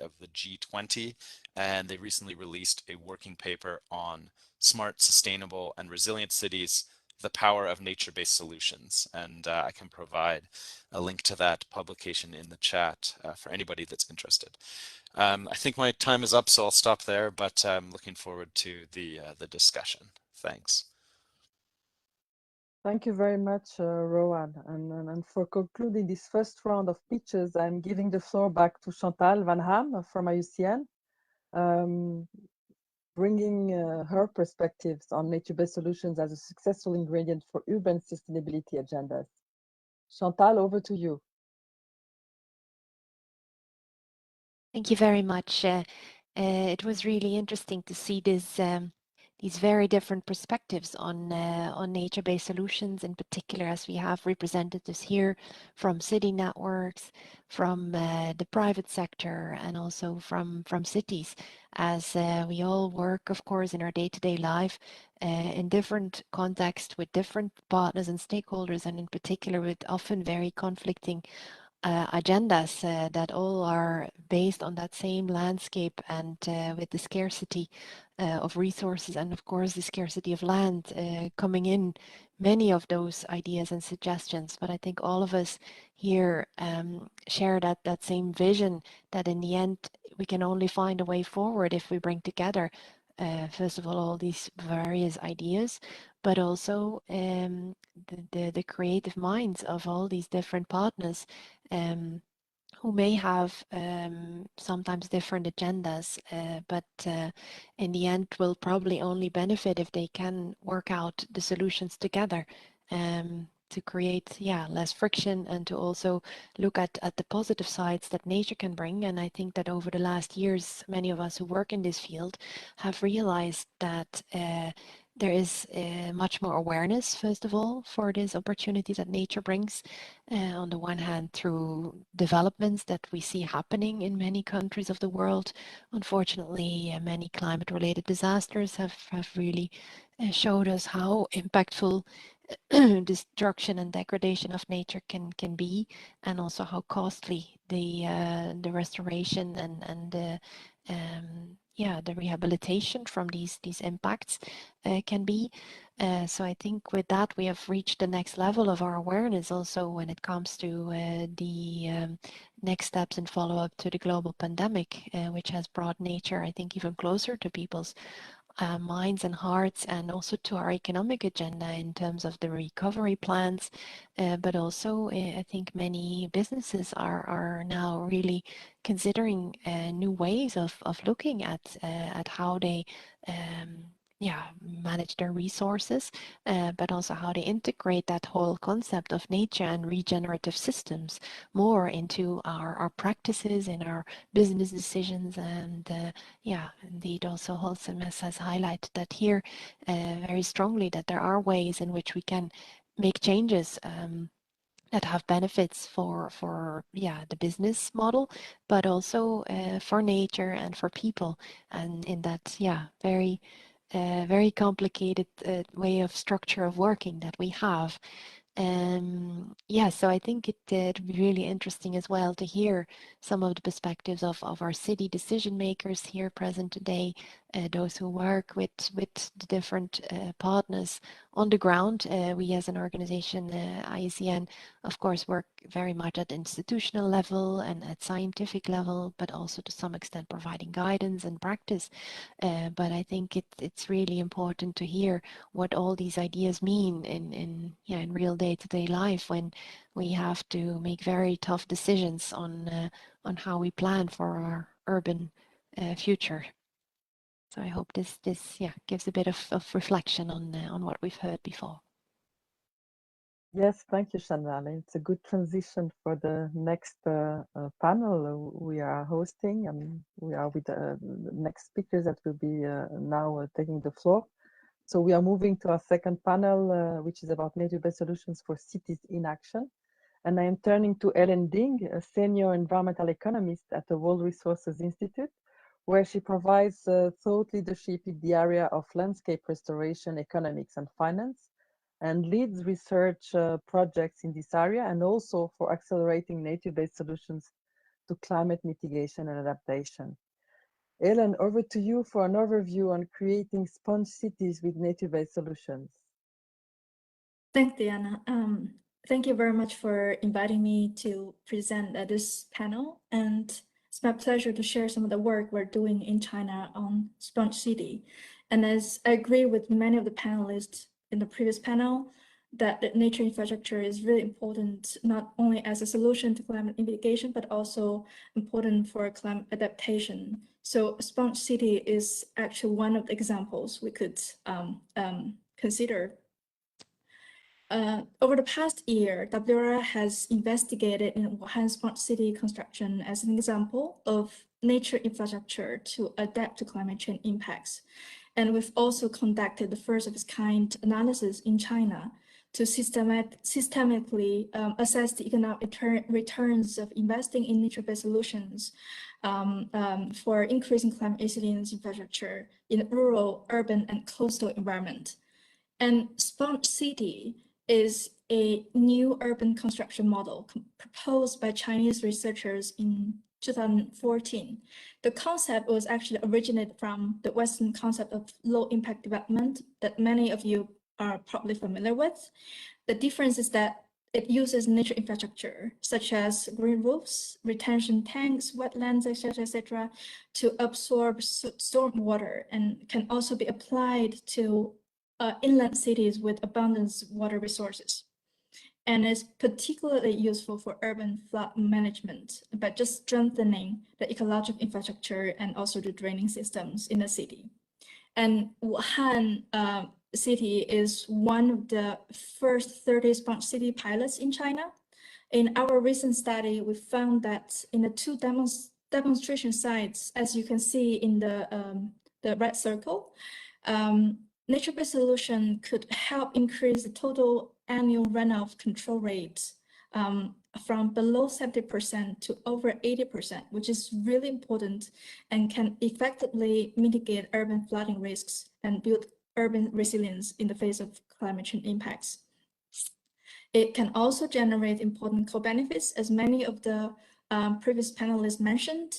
of the G20, and they recently released a working paper on smart, sustainable, and resilient cities, the power of nature-based solutions. And I can provide a link to that publication in the chat for anybody that's interested. I think my time is up, so I'll stop there, but I'm looking forward to the discussion. Thanks. Thank you very much, Rohan. And for concluding this first round of pitches, I'm giving the floor back to Chantal van Gaam from IUCN, bringing her perspectives on nature-based solutions as a successful ingredient for urban sustainability agendas. Chantal, over to you. Thank you very much. It was really interesting to see these very different perspectives on nature-based solutions, in particular, as we have representatives here from city networks, from the private sector, and also from cities, as we all work, of course, in our day-to-day life in different contexts with different partners and stakeholders, and in particular with often very conflicting agendas that all are based on that same landscape and with the scarcity of resources and of course the scarcity of land coming in many of those ideas and suggestions. But I think all of us here share that same vision that in the end we can only find a way forward if we bring together first of all these various ideas, but also the creative minds of all these different partners who may have sometimes different agendas, but in the end will probably only benefit if they can work out the solutions together to create less friction and to also look at the positive sides that nature can bring. And I think that over the last years, many of us who work in this field have realized that there is much more awareness, first of all, for this opportunity that nature brings. On the one hand, through developments that we see happening in many countries of the world. Unfortunately, many climate-related disasters have really showed us how impactful destruction and degradation of nature can be, and also how costly the restoration and the rehabilitation from these impacts can be. So I think with that we have reached the next level of our awareness also when it comes to the next steps in follow-up to the global pandemic, which has brought nature, I think, even closer to people's minds and hearts, and also to our economic agenda in terms of the recovery plans. But also, I think many businesses are now really considering new ways of looking at how they manage their resources, but also how they integrate that whole concept of nature and regenerative systems more into our practices, in our business decisions. And indeed, also Holcim has highlighted that here very strongly, that there are ways in which we can make changes that have benefits for the business model, but also for nature and for people, and in that very complicated way of structure of working that we have. So I think it'd be really interesting as well to hear some of the perspectives of our city decision makers here present today, those who work with the different partners on the ground. We as an organization, IUCN, of course, work very much at institutional level and at scientific level, but also to some extent providing guidance and practice. But I think it's really important to hear what all these ideas mean in real day-to-day life, when we have to make very tough decisions on how we plan for our urban future. So I hope this gives a bit of reflection on what we've heard before. Yes, thank you, Chantal. It's a good transition for the next panel we are hosting, and we are with the next speakers that will be now taking the floor. So we are moving to our second panel, which is about nature-based solutions for cities in action. And I am turning to Erin Ding, a senior environmental economist at the World Resources Institute, where she provides thought leadership in the area of landscape restoration, economics, and finance, and leads research projects in this area, and also for accelerating nature-based solutions to climate mitigation and adaptation. Ellen, over to you for an overview on creating sponge cities with nature-based solutions. Thanks, Diana. Thank you very much for inviting me to present at this panel. And it's my pleasure to share some of the work we're doing in China on sponge city. And as I agree with many of the panelists in the previous panel, that the nature infrastructure is really important, not only as a solution to climate mitigation, but also important for climate adaptation. So sponge city is actually one of the examples we could consider. Over the past year, WRI has investigated in Wuhan smart city construction as an example of nature infrastructure to adapt to climate change impacts. And we've also conducted the first of its kind analysis in China to systematically assess the economic returns of investing in nature-based solutions for increasing climate resilience infrastructure in rural, urban, and coastal environment. And sponge city is a new urban construction model proposed by Chinese researchers in 2014. The concept was actually originated from the Western concept of low impact development that many of you are probably familiar with. The difference is that it uses nature infrastructure, such as green roofs, retention tanks, wetlands, etc., to absorb storm water, and can also be applied to inland cities with abundant water resources. And is particularly useful for urban flood management by just strengthening the ecological infrastructure and also the draining systems in the city. And Wuhan city is one of the first 30 smart city pilots in China. In our recent study, we found that in the two demonstration sites, as you can see in the red circle, nature-based solution could help increase the total annual runoff control rate from below 70% to over 80%, which is really important and can effectively mitigate urban flooding risks and build urban resilience in the face of climate change impacts. It can also generate important co-benefits, as many of the previous panelists mentioned.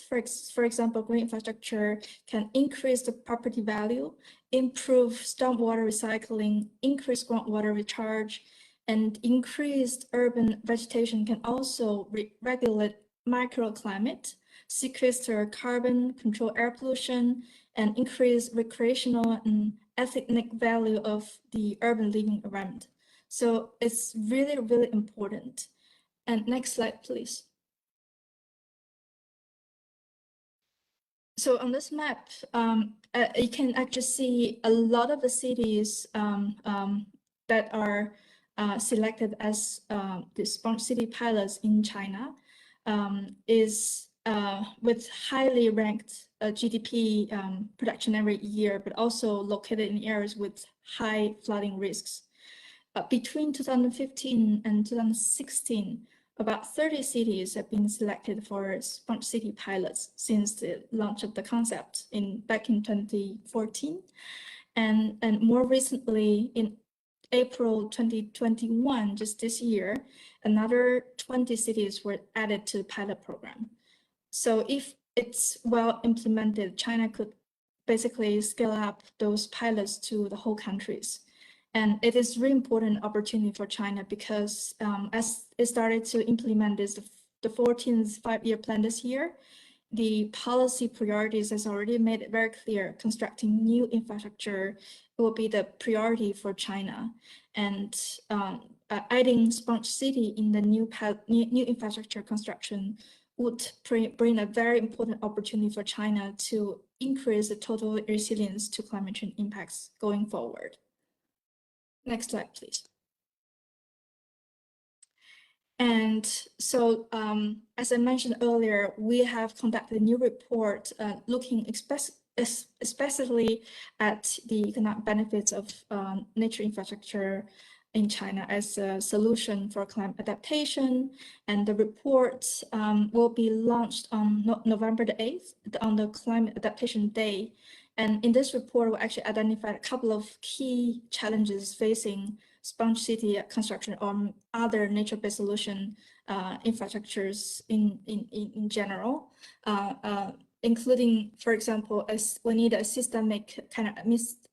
For example, green infrastructure can increase the property value, improve stormwater recycling, increase groundwater recharge, and increased urban vegetation can also regulate microclimate, sequester carbon, control air pollution, and increase recreational and ethnic value of the urban living environment. So it's really, really important. And next slide, please. So on this map, you can actually see a lot of the cities that are selected as the smart city pilots in China is with highly ranked GDP production every year, but also located in areas with high flooding risks. Between 2015 and 2016, about 30 cities have been selected for smart city pilots since the launch of the concept back in 2014. And more recently, in April 2021, just this year, another 20 cities were added to the pilot program. So if it's well implemented, China could basically scale up those pilots to the whole countries. And it is really important opportunity for China because as it started to implement this, the 14th five-year plan this year, the policy priorities has already made it very clear constructing new infrastructure will be the priority for China. And adding smart city in the new infrastructure construction would bring a very important opportunity for China to increase the total resilience to climate change impacts going forward. Next slide, please. And so, as I mentioned earlier, we have conducted a new report looking especially at the economic benefits of nature infrastructure in China as a solution for climate adaptation. And the report will be launched on November the 8th, on the Climate Adaptation Day. And in this report, we actually identified a couple of key challenges facing sponge city construction or other nature-based solution infrastructures in general, including, for example, as we need a systemic kind of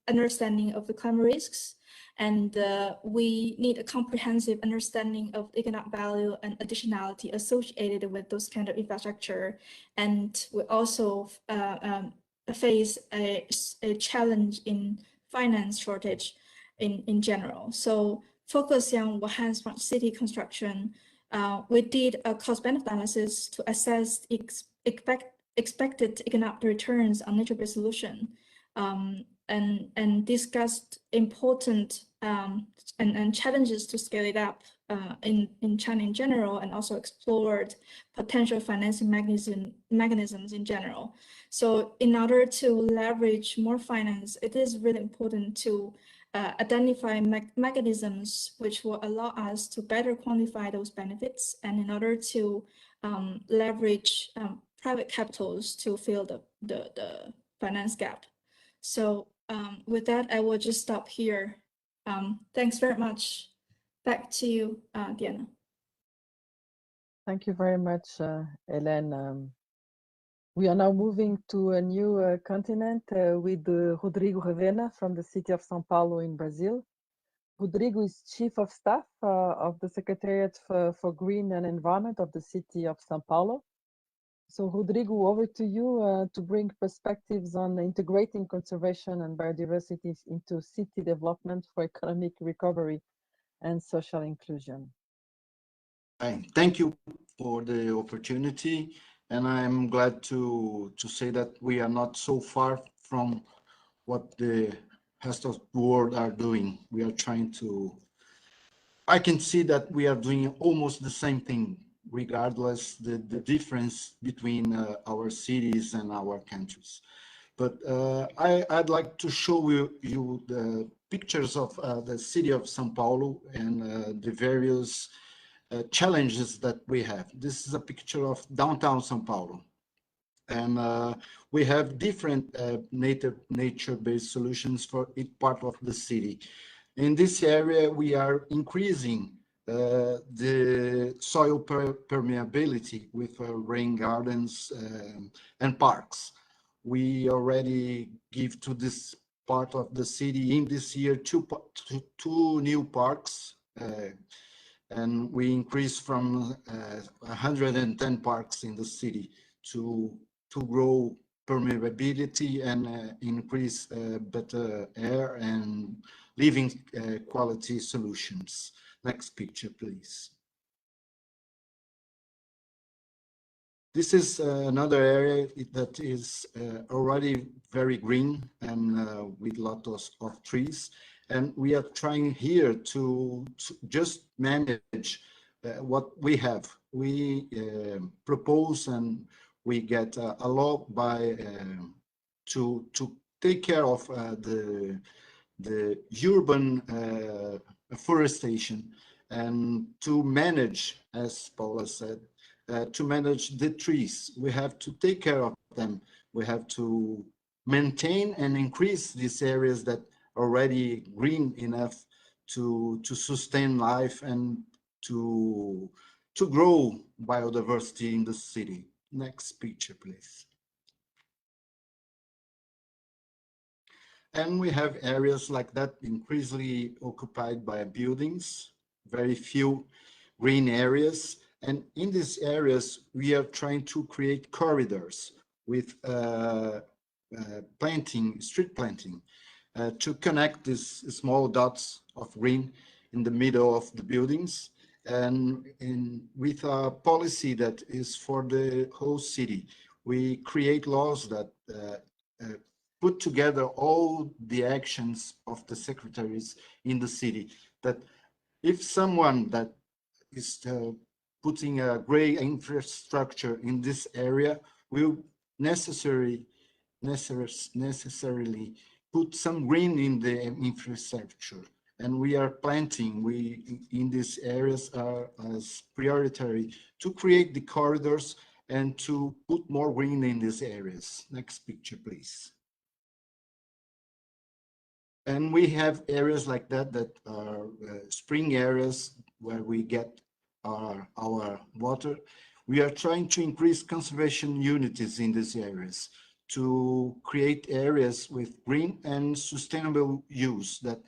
understanding of the climate risks, and we need a comprehensive understanding of economic value and additionality associated with those kind of infrastructure. And we also face a challenge in finance shortage in general. So focusing on Wuhan smart city construction, we did a cost-benefit analysis to assess expected economic returns on nature-based solution, and discussed important and challenges to scale it up in China in general, and also explored potential financing mechanisms in general. So in order to leverage more finance, it is really important to identify mechanisms which will allow us to better quantify those benefits, and in order to leverage private capitals to fill the finance gap. So with that, I will just stop here. Thanks very much. Back to you, Diana. Thank you very much, Hélène. We are now moving to a new continent with Rodrigo Ravena from the city of Sao Paulo in Brazil. Rodrigo is Chief of Staff of the Secretariat for Green and Environment of the city of Sao Paulo. So Rodrigo, over to you to bring perspectives on integrating conservation and biodiversity into city development for economic recovery and social inclusion. Thank you for the opportunity, and I'm glad to say that we are not so far from what the rest of the world are doing. We are trying to, I can see that we are doing almost the same thing, regardless the difference between our cities and our countries. But I'd like to show you the pictures of the city of Sao Paulo and the various challenges that we have. This is a picture of downtown Sao Paulo. And we have different nature-based solutions for each part of the city. In this area, we are increasing the soil permeability with rain gardens and parks. We already give to this part of the city in this year two new parks, and we increased from 110 parks in the city to grow permeability and increase better air and living quality solutions. Next picture, please. This is another area that is already very green and with lots of trees. And we are trying here to just manage what we have. We propose and we get a law by to take care of the urban afforestation and to manage, as Paula said, to manage the trees. We have to take care of them. We have to maintain and increase these areas that are already green enough to sustain life and to grow biodiversity in the city. Next picture, please. And we have areas like that increasingly occupied by buildings, very few green areas. And in these areas, we are trying to create corridors with street planting, to connect these small dots of green in the middle of the buildings, and with a policy that is for the whole city. We create laws that put together all the actions of the secretaries in the city, that if someone that is putting a gray infrastructure in this area will necessarily put some green in the infrastructure. And we are planting, in these areas are as priority to create the corridors and to put more green in these areas. Next picture, please. And we have areas like that are spring areas where we get our water. We are trying to increase conservation unities in these areas to create areas with green and sustainable use that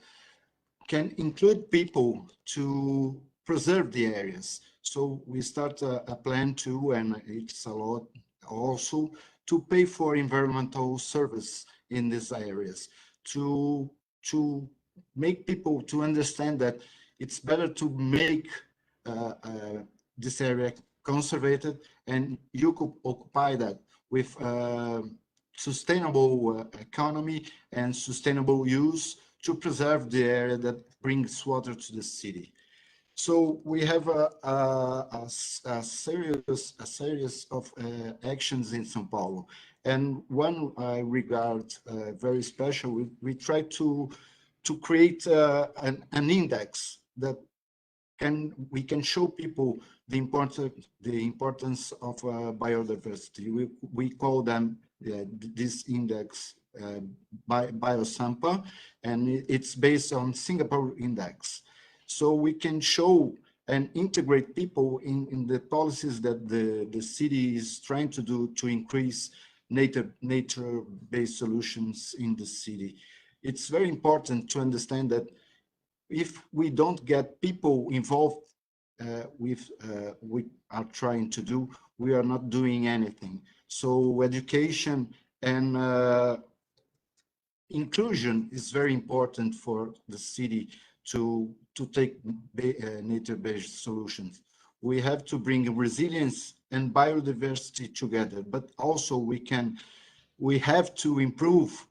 can include people to preserve the areas. So we start a plan too, and it's a lot also to pay for environmental service in these areas, to make people to understand that it's better to make this area conservated, and you could occupy that with sustainable economy and sustainable use to preserve the area that brings water to the city. So we have a series of actions in Sao Paulo, and one I regard very special. We try to create an index that we can show people the importance of biodiversity. We call them this index Biosampa, and it's based on Singapore index. so we can show and integrate people in the policies that the city is trying to do to increase nature-based solutions in the city. It's very important to understand that if we don't get people involved with we are trying to do, we are not doing anything. So education and inclusion is very important for the city to take nature-based solutions. We have to bring resilience and biodiversity together, but also we have to improve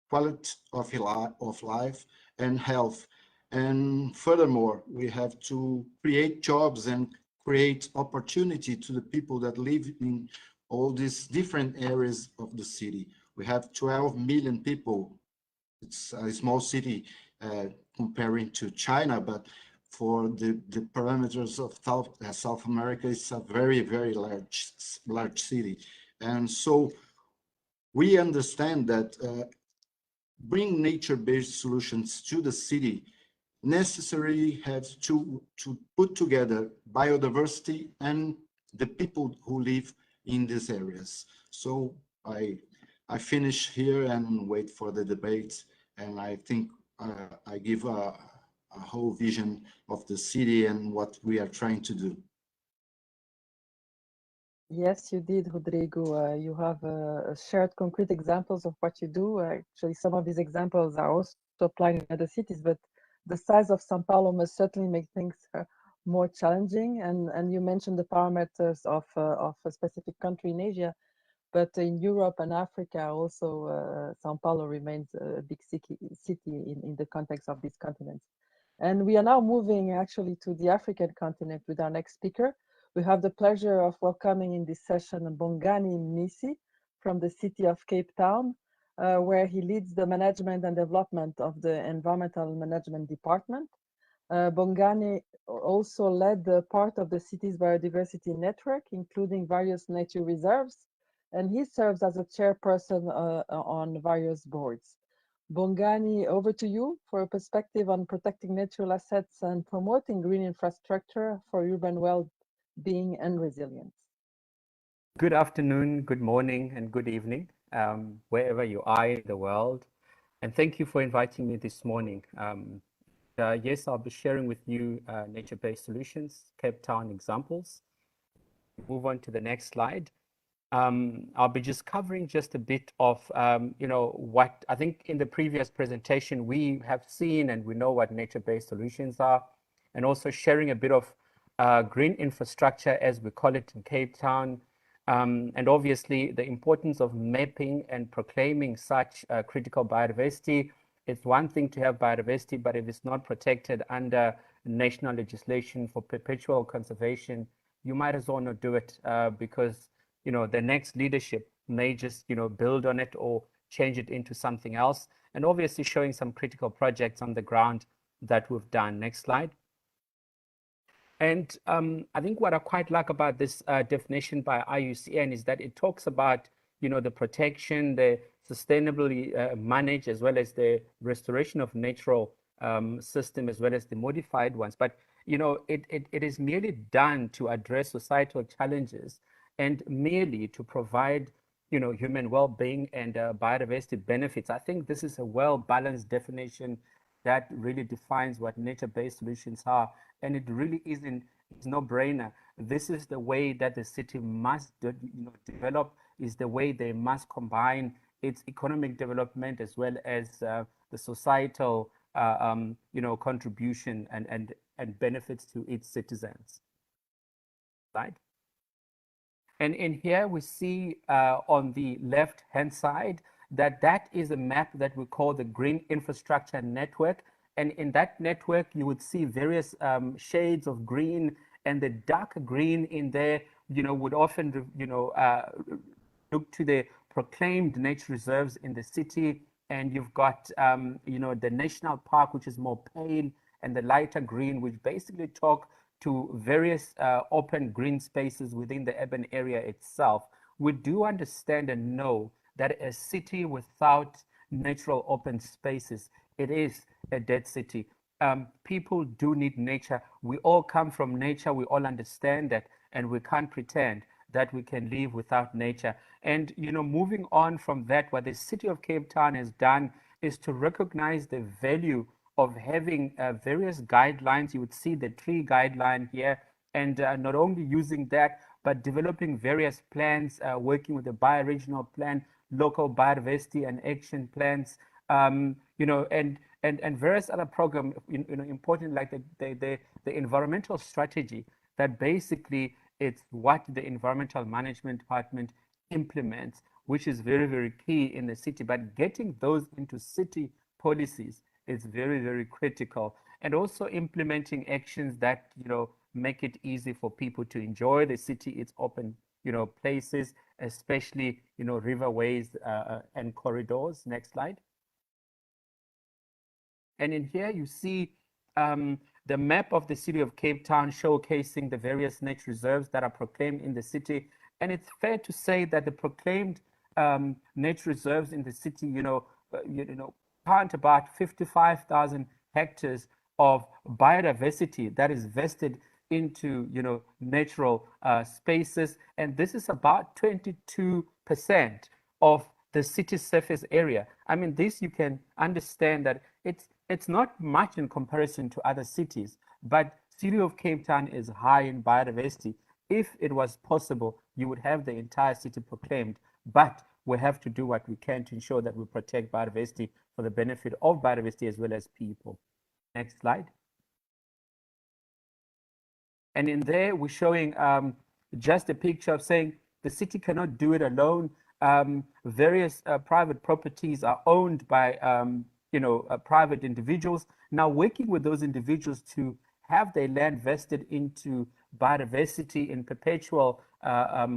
quality of life and health. And furthermore, we have to create jobs and create opportunity to the people that live in all these different areas of the city. We have 12 million people. It's a small city comparing to China, but for the parameters of South America, it's a very, very large city. And so we understand that bring nature-based solutions to the city necessarily has to put together biodiversity and the people who live in these areas. So I finish here and wait for the debate, and I think I give a whole vision of the city and what we are trying to do. Yes, you did, Rodrigo. You have shared concrete examples of what you do. Actually, some of these examples are also applying in other cities, but the size of Sao Paulo must certainly make things more challenging. And you mentioned the parameters of a specific country in Asia, but in Europe and Africa also, Sao Paulo remains a big city in the context of these continents. And we are now moving actually to the African continent with our next speaker. We have the pleasure of welcoming in this session Bongani Mnisi from the city of Cape Town, where he leads the management and development of the environmental management department. Bongani also led the part of the city's biodiversity network, including various nature reserves, and he serves as a chairperson on various boards. Bongani, over to you for a perspective on protecting natural assets and promoting green infrastructure for urban well-being and resilience. Good afternoon, good morning, and good evening, wherever you are in the world. And thank you for inviting me this morning. Yes, I'll be sharing with you nature-based solutions, Cape Town examples. Move on to the next slide. I'll be just covering just a bit of, what I think in the previous presentation we have seen and we know what nature-based solutions are, and also sharing a bit of green infrastructure, as we call it in Cape Town, and obviously the importance of mapping and proclaiming such critical biodiversity. It's one thing to have biodiversity, but if it's not protected under national legislation for perpetual conservation, you might as well not do it because the next leadership may just, build on it or change it into something else. And obviously showing some critical projects on the ground that we've done. Next slide. And I think what I quite like about this definition by IUCN is that it talks about, the protection, the sustainably managed, as well as the restoration of natural system, as well as the modified ones. But, it is merely done to address societal challenges and merely to provide, human well-being and biodiversity benefits. I think this is a well-balanced definition that really defines what nature-based solutions are. And it really it's no-brainer. This is the way that the city must develop, is the way they must combine its economic development as well as the societal contribution and benefits to its citizens. Right? And in here we see on the left-hand side that is a map that we call the Green Infrastructure Network. And in that network, you would see various shades of green, and the darker green in there, would often, look to the proclaimed nature reserves in the city. And you've got, the national park, which is more pale, and the lighter green, which basically talk to various open green spaces within the urban area itself. We do understand and know that a city without natural open spaces, it is a dead city. people do need nature. We all come from nature. We all understand that, and we can't pretend that we can live without nature. And, you know, moving on from that, what the city of Cape Town has done is to recognize the value of having various guidelines. You would see the tree guideline here, and not only using that, but developing various plans, working with the bioregional plan, local biodiversity and action plans, you know, and various other programs, you know, important, like the environmental strategy, that basically it's what the environmental management department implements, which is very, very key in the city. But getting those into city policies is very, very critical. And also implementing actions that, you know, make it easy for people to enjoy the city, its open, you know, places, especially, you know, riverways and corridors. Next slide. And in here you see the map of the city of Cape Town showcasing the various nature reserves that are proclaimed in the city. And it's fair to say that the proclaimed nature reserves in the city, you know, count about 55,000 hectares of biodiversity that is vested into, you know, natural spaces. And this is about 22% of the city surface area. I mean, this, you can understand that it's not much in comparison to other cities, but city of Cape Town is high in biodiversity. If it was possible, you would have the entire city proclaimed, but we have to do what we can to ensure that we protect biodiversity for the benefit of biodiversity as well as people. Next slide. And in there, we're showing just a picture of saying the city cannot do it alone. Various private properties are owned by you know, private individuals. Now working with those individuals to have their land vested into biodiversity in perpetual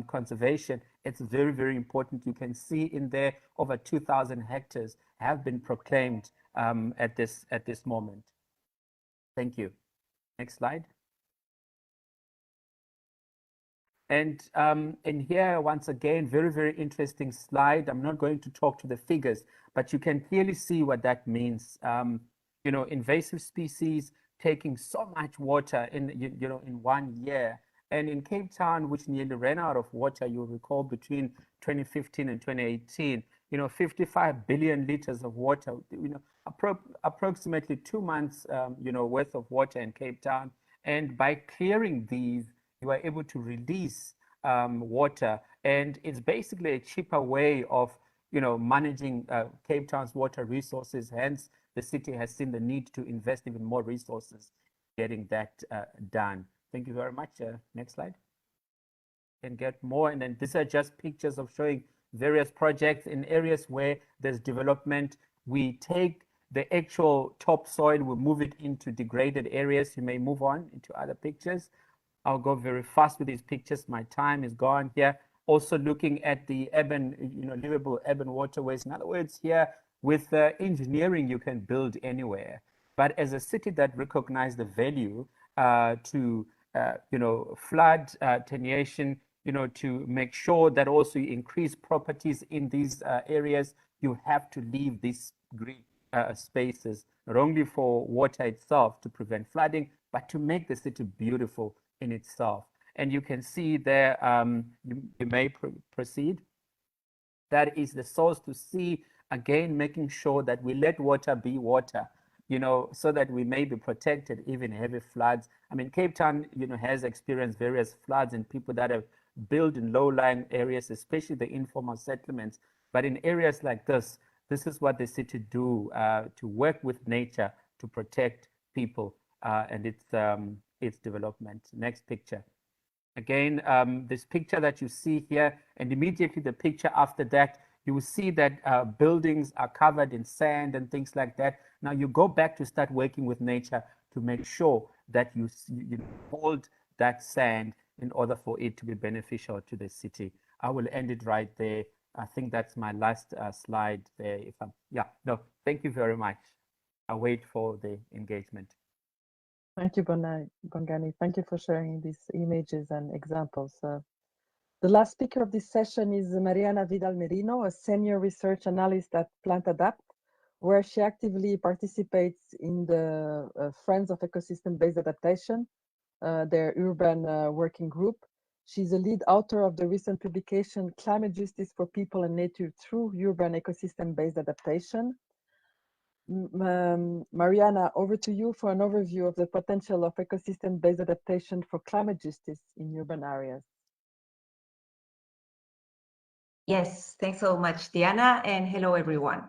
conservation, it's very, very important. You can see in there over 2,000 hectares have been proclaimed at this moment. Thank you. Next slide. And here, once again, very, very interesting slide. I'm not going to talk to the figures, but you can clearly see what that means. You know, invasive species taking so much water in, you know, in 1 year. And in Cape Town, which nearly ran out of water, you'll recall between 2015 and 2018, you know, 55 billion liters of water, you know, approximately 2 months, you know, worth of water in Cape Town. And by clearing these, you are able to release water, and it's basically a cheaper way of, you know, managing Cape Town's water resources. Hence, the city has seen the need to invest even more resources getting that done. Thank you very much. Next slide. And get more. And then these are just pictures of showing various projects in areas where there's development. We take the actual topsoil, we move it into degraded areas. You may move on into other pictures. I'll go very fast with these pictures. My time is gone here. Also looking at the urban, you know, livable urban waterways. In other words, here with engineering, you can build anywhere. But as a city that recognizes the value to, you know, flood attenuation, you know, to make sure that also you increase properties in these areas, you have to leave these green spaces, not only for water itself to prevent flooding, but to make the city beautiful in itself. And you can see there, you may proceed. That is the source to sea, again, making sure that we let water be water, you know, so that we may be protected even heavy floods. I mean, Cape Town, you know, has experienced various floods and people that have built in low-lying areas, especially the informal settlements. But in areas like this is what the city do to work with nature to protect people and its development. Next picture. Again, this picture that you see here, and immediately the picture after that, you will see that buildings are covered in sand and things like that. Now you go back to start working with nature to make sure that you hold that sand in order for it to be beneficial to the city. I will end it right there. I think that's my last slide there. Thank you very much. I'll wait for the engagement. Thank you, Bongani. Thank you for sharing these images and examples. The last speaker of this session is Mariana Vidal Merino, a senior research analyst at Plant Adapt, where she actively participates in the Friends of Ecosystem-Based Adaptation, their urban working group. She's a lead author of the recent publication, Climate Justice for People and Nature Through Urban Ecosystem-Based Adaptation. Mariana, over to you for an overview of the potential of ecosystem-based adaptation for climate justice in urban areas. Yes, thanks so much, Diana, and hello, everyone.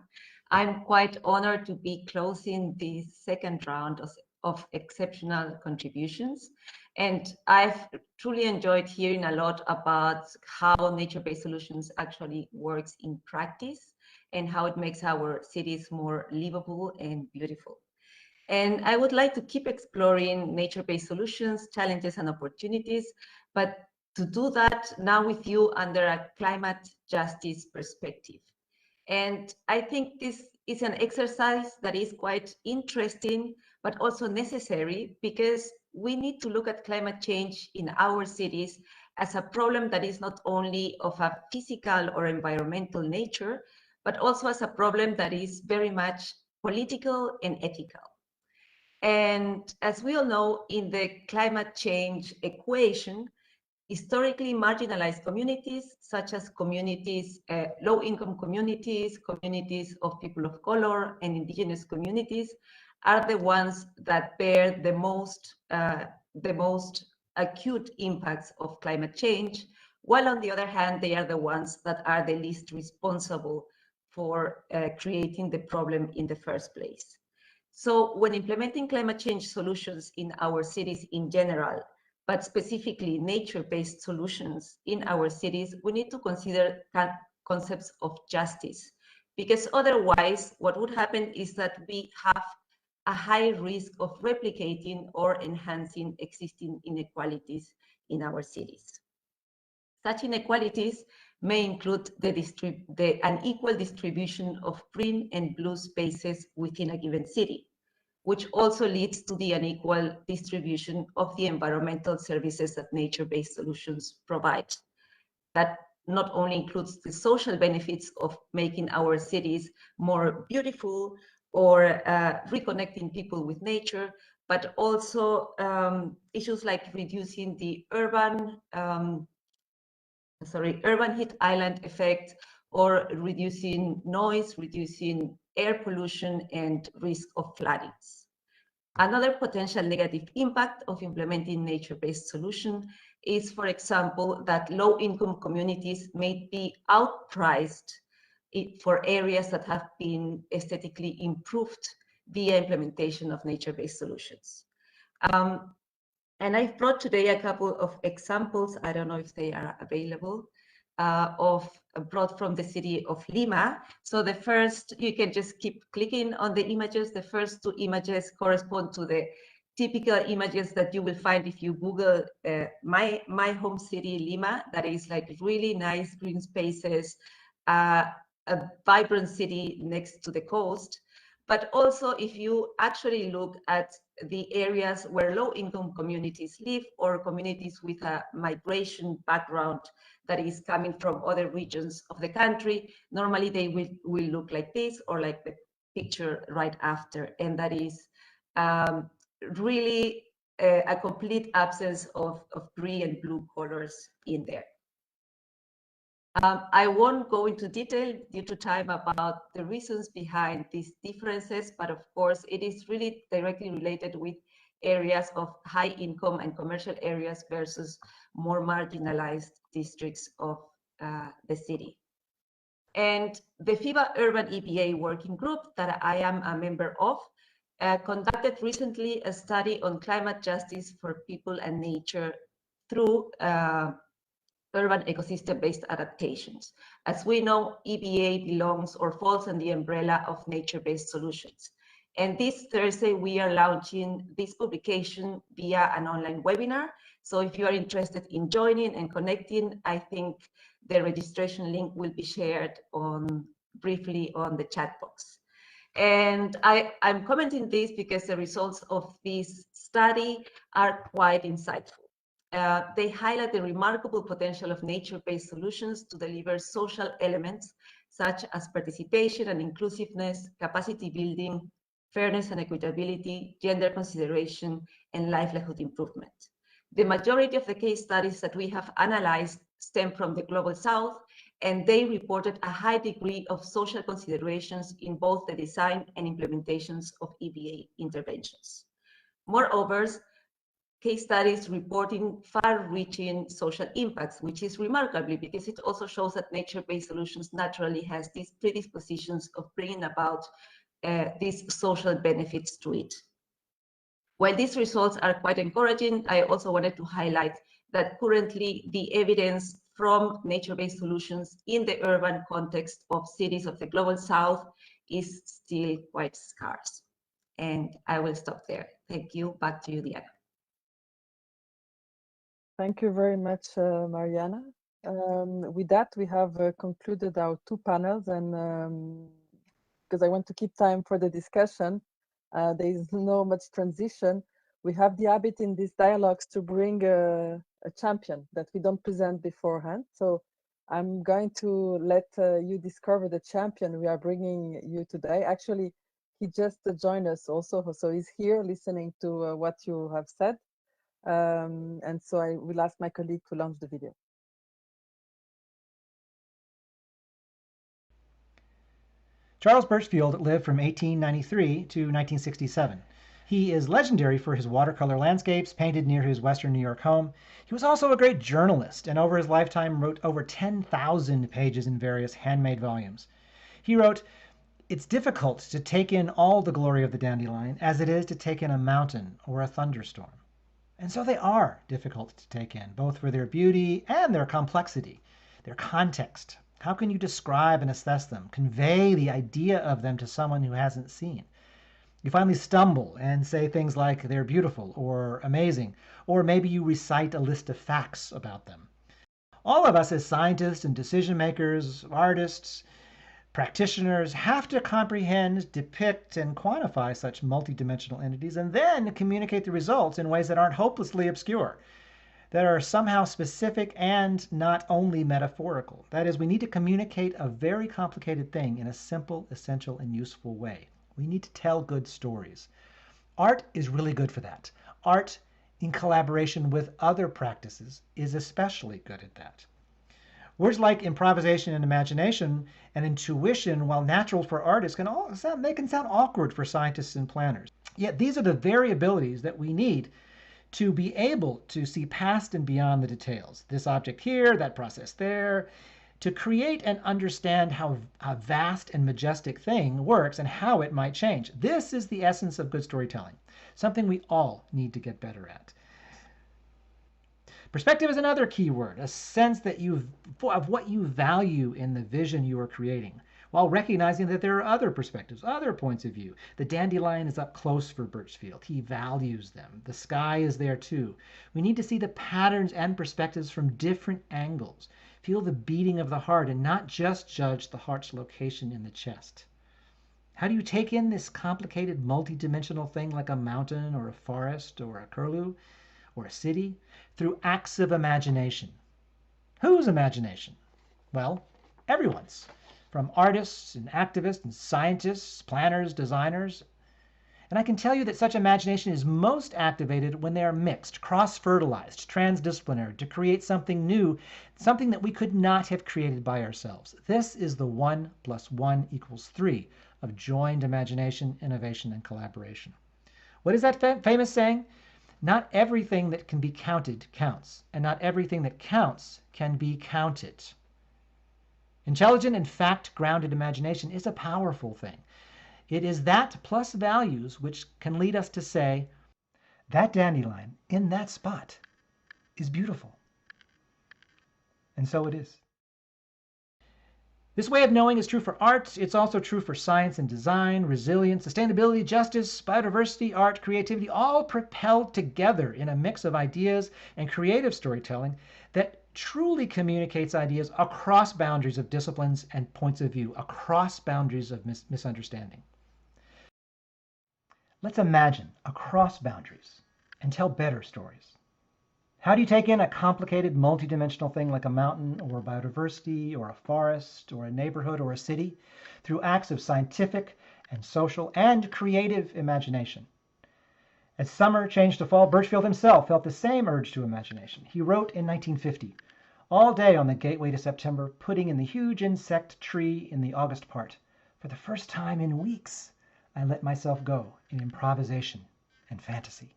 I'm quite honored to be closing this second round of exceptional contributions. And I've truly enjoyed hearing a lot about how nature-based solutions actually works in practice and how it makes our cities more livable and beautiful. And I would like to keep exploring nature-based solutions, challenges, and opportunities, but to do that now with you under a climate justice perspective. And I think this is an exercise that is quite interesting, but also necessary, because we need to look at climate change in our cities as a problem that is not only of a physical or environmental nature, but also as a problem that is very much political and ethical. And as we all know, in the climate change equation, historically marginalized communities, such as communities, low-income communities, communities of people of color, and indigenous communities, are the ones that bear the most acute impacts of climate change, while on the other hand, they are the ones that are the least responsible for creating the problem in the first place. So when implementing climate change solutions in our cities in general, but specifically nature-based solutions in our cities, we need to consider concepts of justice, because otherwise what would happen is that we have a high risk of replicating or enhancing existing inequalities in our cities. Such inequalities may include the unequal distribution of green and blue spaces within a given city, which also leads to the unequal distribution of the environmental services that nature-based solutions provide. That not only includes the social benefits of making our cities more beautiful or reconnecting people with nature, but also issues like reducing the urban heat island effect, or reducing noise, reducing air pollution, and risk of floodings. Another potential negative impact of implementing nature-based solution is, for example, that low-income communities may be outpriced for areas that have been aesthetically improved via implementation of nature-based solutions. And I've brought today a couple of examples, I don't know if they are available, brought from the city of Lima. So the first, you can just keep clicking on the images. The first two images correspond to the typical images that you will find if you Google my home city, Lima, that is like really nice green spaces, a vibrant city next to the coast. But also if you actually look at the areas where low-income communities live, or communities with a migration background that is coming from other regions of the country, normally they will look like this, or like the picture right after. And that is really a complete absence of green and blue colors in there. I won't go into detail due to time about the reasons behind these differences, but of course it is really directly related with areas of high income and commercial areas versus more marginalized districts of the city. And the FIBA Urban EPA working group that I am a member of conducted recently a study on climate justice for people and nature through urban ecosystem-based adaptations. As we know, EBA belongs or falls on the umbrella of nature-based solutions. And this Thursday, we are launching this publication via an online webinar. So if you are interested in joining and connecting, I think the registration link will be shared briefly on the chat box. And I'm commenting this because the results of this study are quite insightful. They highlight the remarkable potential of nature-based solutions to deliver social elements such as participation and inclusiveness, capacity building, fairness and equitability, gender consideration, and livelihood improvement. The majority of the case studies that we have analyzed stem from the Global South, and they reported a high degree of social considerations in both the design and implementations of EBA interventions. Moreover, case studies reporting far-reaching social impacts, which is remarkable because it also shows that nature-based solutions naturally has these predispositions of bringing about these social benefits to it. While these results are quite encouraging, I also wanted to highlight that currently the evidence from nature-based solutions in the urban context of cities of the Global South is still quite scarce. And I will stop there. Thank you. Back to you, Diana. Thank you very much, Mariana. With that, we have concluded our two panels, and because I want to keep time for the discussion, there is no much transition. We have the habit in these dialogues to bring a champion that we don't present beforehand. So I'm going to let you discover the champion we are bringing you today. Actually, he just joined us also, so he's here listening to what you have said. And so I will ask my colleague to launch the video. Charles Birchfield lived from 1893 to 1967. He is legendary for his watercolor landscapes painted near his Western New York home. He was also a great journalist, and over his lifetime wrote over 10,000 pages in various handmade volumes. He wrote, "It's difficult to take in all the glory of the dandelion as it is to take in a mountain or a thunderstorm." And so they are difficult to take in, both for their beauty and their complexity, their context. How can you describe and assess them, convey the idea of them to someone who hasn't seen? You finally stumble and say things like they're beautiful or amazing, or maybe you recite a list of facts about them. All of us as scientists and decision makers, artists, practitioners have to comprehend, depict, and quantify such multidimensional entities and then communicate the results in ways that aren't hopelessly obscure, that are somehow specific and not only metaphorical. That is, we need to communicate a very complicated thing in a simple, essential, and useful way. We need to tell good stories. Art is really good for that. Art, in collaboration with other practices, is especially good at that. Words like improvisation and imagination and intuition, while natural for artists, can sound awkward for scientists and planners. Yet these are the very abilities that we need to be able to see past and beyond the details. This object here, that process there, to create and understand how a vast and majestic thing works and how it might change. This is the essence of good storytelling, something we all need to get better at. Perspective is another key word, a sense that of what you value in the vision you are creating, while recognizing that there are other perspectives, other points of view. The dandelion is up close for Birchfield. He values them. The sky is there too. We need to see the patterns and perspectives from different angles, feel the beating of the heart, and not just judge the heart's location in the chest. How do you take in this complicated multidimensional thing like a mountain or a forest or a curlew or a city? Through acts of imagination. Whose imagination? Well, everyone's, from artists and activists and scientists, planners, designers. And I can tell you that such imagination is most activated when they are mixed, cross-fertilized, transdisciplinary, to create something new, something that we could not have created by ourselves. This is the 1 + 1 = 3 of joined imagination, innovation, and collaboration. What is that famous saying? Not everything that can be counted counts, and not everything that counts can be counted. Intelligent and fact-grounded imagination is a powerful thing. It is that plus values which can lead us to say, that dandelion in that spot is beautiful. And so it is. This way of knowing is true for art. It's also true for science and design, resilience, sustainability, justice, biodiversity, art, creativity, all propelled together in a mix of ideas and creative storytelling that truly communicates ideas across boundaries of disciplines and points of view, across boundaries of misunderstanding. Let's imagine across boundaries and tell better stories. How do you take in a complicated, multidimensional thing like a mountain or biodiversity or a forest or a neighborhood or a city? Through acts of scientific and social and creative imagination. As summer changed to fall, Birchfield himself felt the same urge to imagination. He wrote in 1950, all day on the gateway to September, putting in the huge insect tree in the August part. For the first time in weeks, I let myself go in improvisation and fantasy.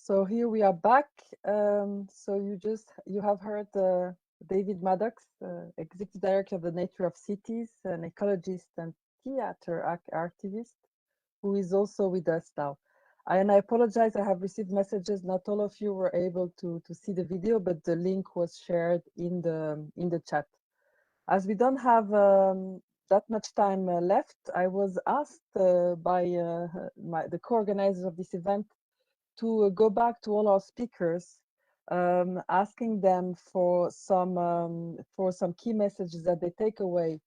So here we are back. So you have heard David Maddox, Executive Director of the Nature of Cities, an ecologist and theater activist, who is also with us now. And I apologize, I have received messages. Not all of you were able to see the video, but the link was shared in the chat. As we don't have that much time left, I was asked by the co-organizers of this event to go back to all our speakers, asking them for some key messages that they take away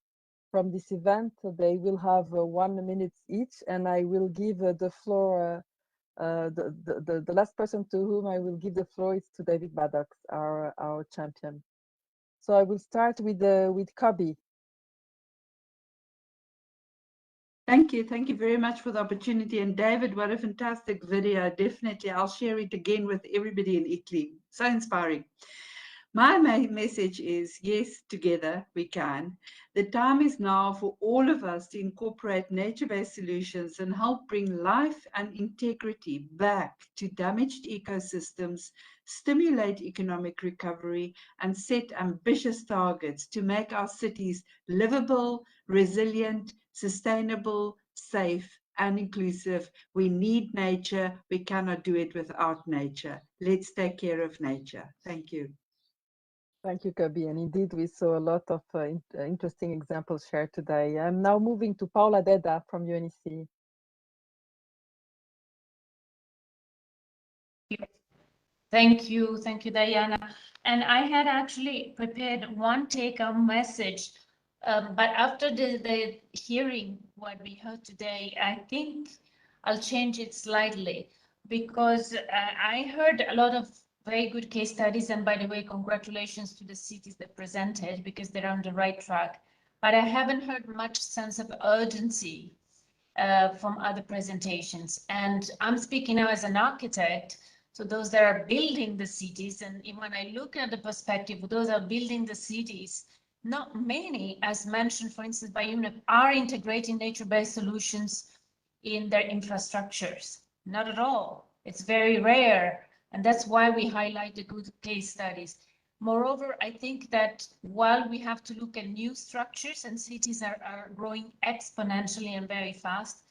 from this event. They will have 1 minute each, and I will give the floor. The last person to whom I will give the floor is to David Maddox, our champion. So I will start with Kabi. Thank you. Thank you very much for the opportunity. And David, what a fantastic video. Definitely, I'll share it again with everybody in Italy. So inspiring. My message is, yes, together we can. The time is now for all of us to incorporate nature-based solutions and help bring life and integrity back to damaged ecosystems, stimulate economic recovery, and set ambitious targets to make our cities livable, resilient, sustainable, safe, and inclusive. We need nature. We cannot do it without nature. Let's take care of nature. Thank you. Thank you, Kabi. And indeed, we saw a lot of interesting examples shared today. I'm now moving to Paula Deda from UNEC. Thank you, Diana. And I had actually prepared one take-home message, but after the hearing what we heard today, I think I'll change it slightly, because I heard a lot of very good case studies, and by the way, congratulations to the cities that presented, because they're on the right track. But I haven't heard much sense of urgency from other presentations. And I'm speaking now as an architect, so those that are building the cities, and when I look at the perspective of those that are building the cities, not many, as mentioned, for instance, by UNEP, are integrating nature-based solutions in their infrastructures. Not at all. It's very rare. And that's why we highlight the good case studies. Moreover, I think that while we have to look at new structures and cities are growing exponentially and very fast,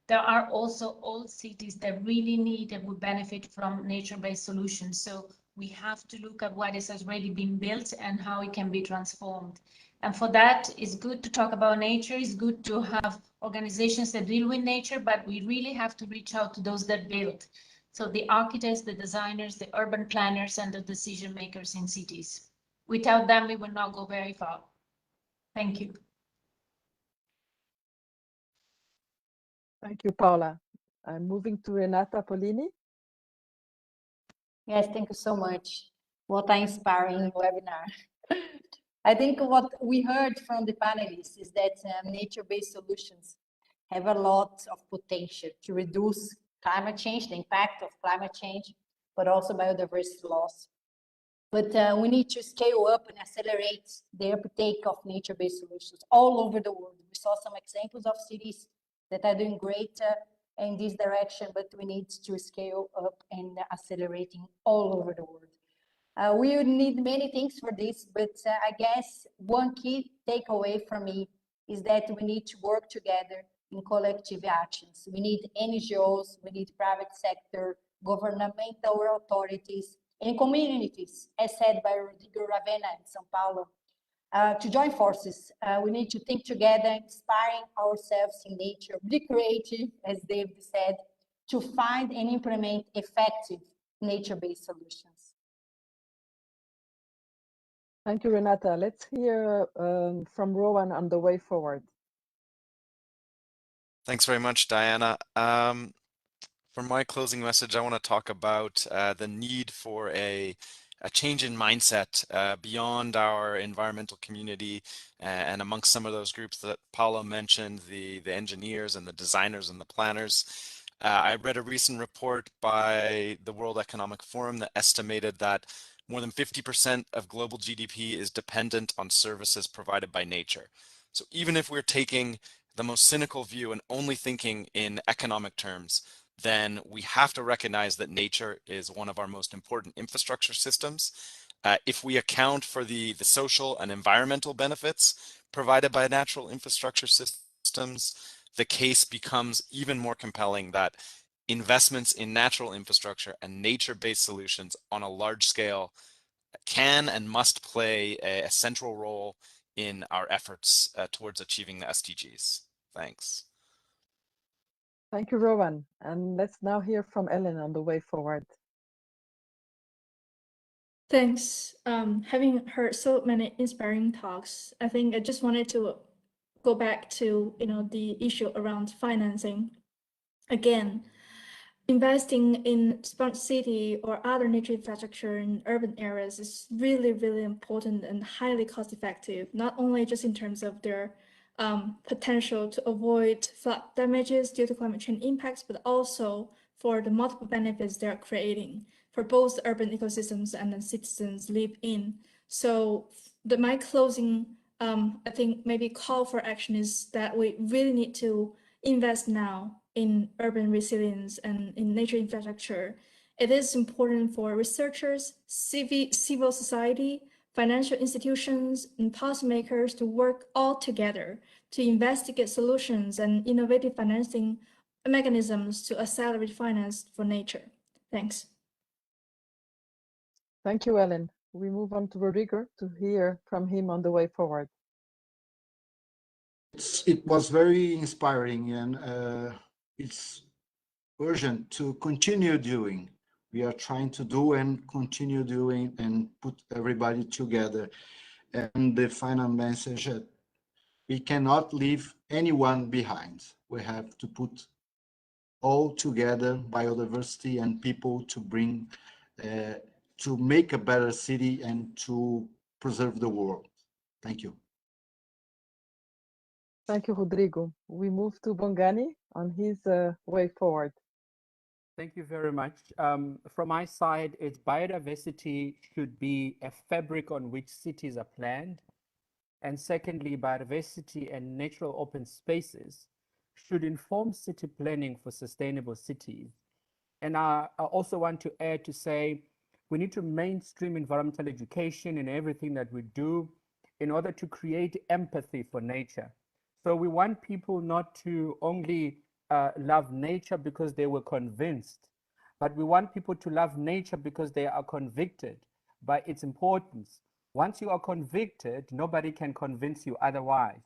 there are also old cities that really need and would benefit from nature-based solutions. So we have to look at what has already been built and how it can be transformed. And for that, it's good to talk about nature. It's good to have organizations that deal with nature, but we really have to reach out to those that build. So the architects, the designers, the urban planners, and the decision makers in cities. Without them, we will not go very far. Thank you. Thank you, Paula. I'm moving to Renata Polini. Yes, thank you so much. What an inspiring webinar. I think what we heard from the panelists is that nature-based solutions have a lot of potential to reduce climate change, the impact of climate change, but also biodiversity loss. But we need to scale up and accelerate the uptake of nature-based solutions all over the world. We saw some examples of cities that are doing great in this direction, but we need to scale up and accelerating all over the world. We would need many things for this, but I guess one key takeaway for me is that we need to work together in collective actions. We need NGOs, we need private sector, governmental authorities, and communities, as said by Rodrigo Ravena in Sao Paulo, to join forces. We need to think together, inspiring ourselves in nature, be creative, as David said, to find and implement effective nature-based solutions. Thank you, Renata. Let's hear from Rohan on the way forward. Thanks very much, Diana. For my closing message, I want to talk about the need for a change in mindset beyond our environmental community and amongst some of those groups that Paula mentioned, the engineers and the designers and the planners. I read a recent report by the World Economic Forum that estimated that more than 50% of global GDP is dependent on services provided by nature. So even if we're taking the most cynical view and only thinking in economic terms, then we have to recognize that nature is one of our most important infrastructure systems. If we account for the social and environmental benefits provided by natural infrastructure systems, the case becomes even more compelling that investments in natural infrastructure and nature-based solutions on a large scale can and must play a central role in our efforts towards achieving the SDGs. Thanks. Thank you, Rowan. And let's now hear from Ellen on the way forward. Thanks. Having heard so many inspiring talks, I think I just wanted to go back to the issue around financing. Again, investing in smart city or other nature infrastructure in urban areas is really, really important and highly cost effective, not only just in terms of their potential to avoid flood damages due to climate change impacts, but also for the multiple benefits they're creating for both urban ecosystems and the citizens live in. So my closing, I think maybe call for action is that we really need to invest now in urban resilience and in nature infrastructure. It is important for researchers, civil society, financial institutions, and policymakers to work all together to investigate solutions and innovative financing mechanisms to accelerate finance for nature. Thanks. Thank you, Ellen. We move on to Rodrigo to hear from him on the way forward. It was very inspiring, and it's urgent to continue doing. We are trying to do and continue doing and put everybody together. And the final message, we cannot leave anyone behind. We have to put all together, biodiversity and people, to bring, to make a better city and to preserve the world. Thank you. Thank you, Rodrigo. We move to Bongani on his way forward. Thank you very much. From my side, it's biodiversity should be a fabric on which cities are planned. And secondly, biodiversity and natural open spaces should inform city planning for sustainable cities. And I also want to add to say, we need to mainstream environmental education in everything that we do in order to create empathy for nature. So we want people not to only love nature because they were convinced, but we want people to love nature because they are convicted by its importance. Once you are convicted, nobody can convince you otherwise,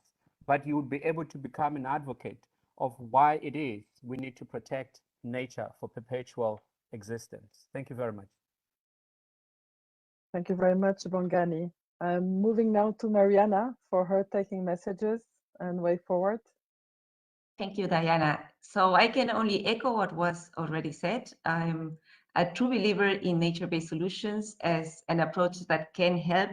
but you would be able to become an advocate of why it is we need to protect nature for perpetual existence. Thank you very much. Thank you very much, Bongani. I'm moving now to Mariana for her taking messages and way forward. Thank you, Diana. So I can only echo what was already said. I'm a true believer in nature-based solutions as an approach that can help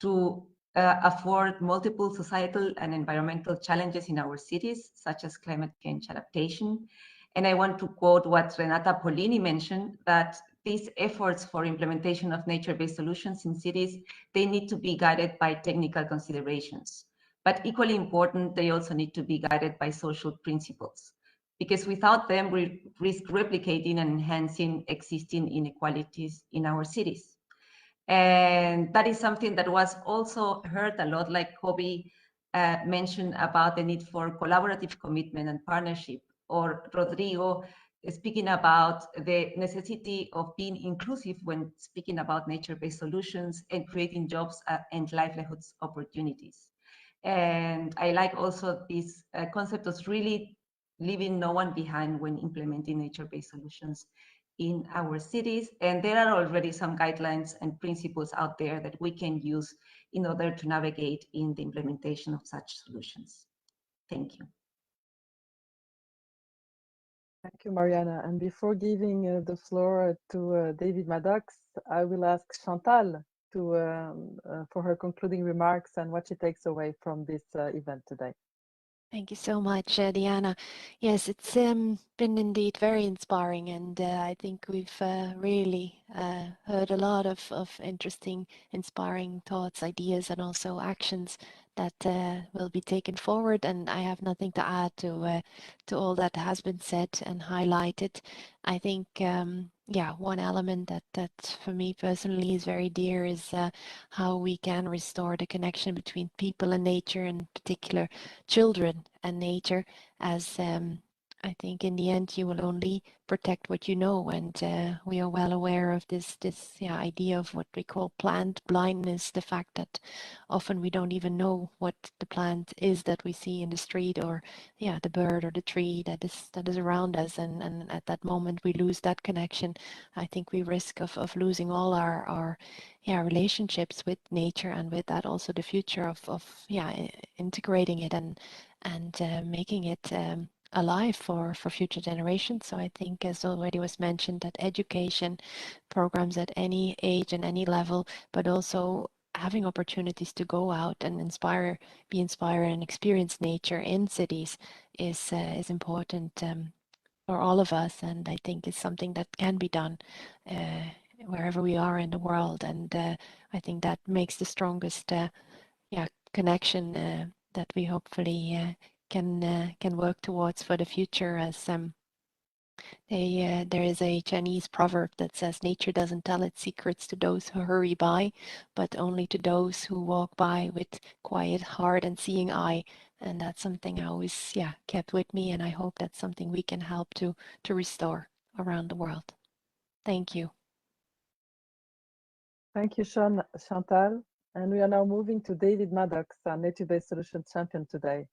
to afford multiple societal and environmental challenges in our cities, such as climate change adaptation. And I want to quote what Renata Polini mentioned, that these efforts for implementation of nature-based solutions in cities, they need to be guided by technical considerations. But equally important, they also need to be guided by social principles, because without them, we risk replicating and enhancing existing inequalities in our cities. And that is something that was also heard a lot, like Kobe mentioned about the need for collaborative commitment and partnership, or Rodrigo speaking about the necessity of being inclusive when speaking about nature-based solutions and creating jobs and livelihoods opportunities. And I like also this concept of really leaving no one behind when implementing nature-based solutions in our cities. And there are already some guidelines and principles out there that we can use in order to navigate in the implementation of such solutions. Thank you. Thank you, Mariana. And before giving the floor to David Maddox, I will ask Chantal for her concluding remarks and what she takes away from this event today. Thank you so much, Diana. Yes, it's been indeed very inspiring, and I think we've really heard a lot of interesting, inspiring thoughts, ideas, and also actions that will be taken forward. And I have nothing to add to all that has been said and highlighted. I think, yeah, one element that for me personally is very dear is how we can restore the connection between people and nature, in particular children and nature, as I think in the end you will only protect what you know, and we are well aware of this idea of what we call plant blindness, the fact that often we don't even know what the plant is that we see in the street, or the bird or the tree that is around us, and at that moment we lose that connection. I think we risk of losing all our relationships with nature, and with that also the future of integrating it and making it alive for future generations. So I think, as already was mentioned, that education programs at any age and any level, but also having opportunities to go out and be inspired and experience nature in cities is important for all of us, and I think it's something that can be done wherever we are in the world, and I think that makes the strongest connection that we hopefully can work towards for the future. As there is a Chinese proverb that says, "Nature doesn't tell its secrets to those who hurry by, but only to those who walk by with quiet heart and seeing eye." And that's something I always kept with me, and I hope that's something we can help to restore around the world. Thank you. Thank you, Chantal. And we are now moving to David Maddox, our Nature-Based Solutions champion today.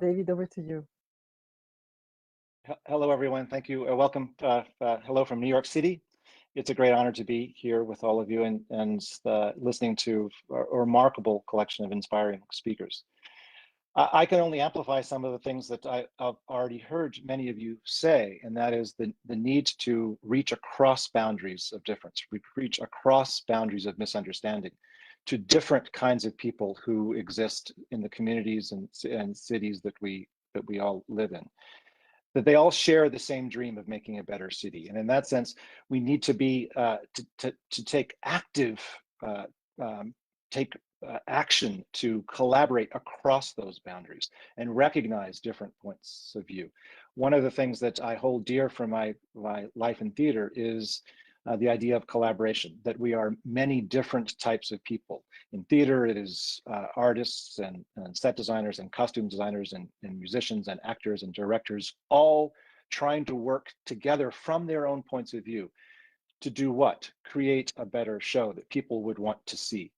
David, over to you. Hello, everyone. Thank you. Welcome. Hello from New York City. It's a great honor to be here with all of you and listening to a remarkable collection of inspiring speakers. I can only amplify some of the things that I've already heard many of you say, and that is the need to reach across boundaries of difference, reach across boundaries of misunderstanding to different kinds of people who exist in the communities and cities that we all live in. That they all share the same dream of making a better city, and in that sense, we need to be to take active action to collaborate across those boundaries and recognize different points of view. One of the things that I hold dear from my life in theater is the idea of collaboration, that we are many different types of people. In theater, it is artists and set designers and costume designers and musicians and actors and directors, all trying to work together from their own points of view to do what? Create a better show that people would want to see.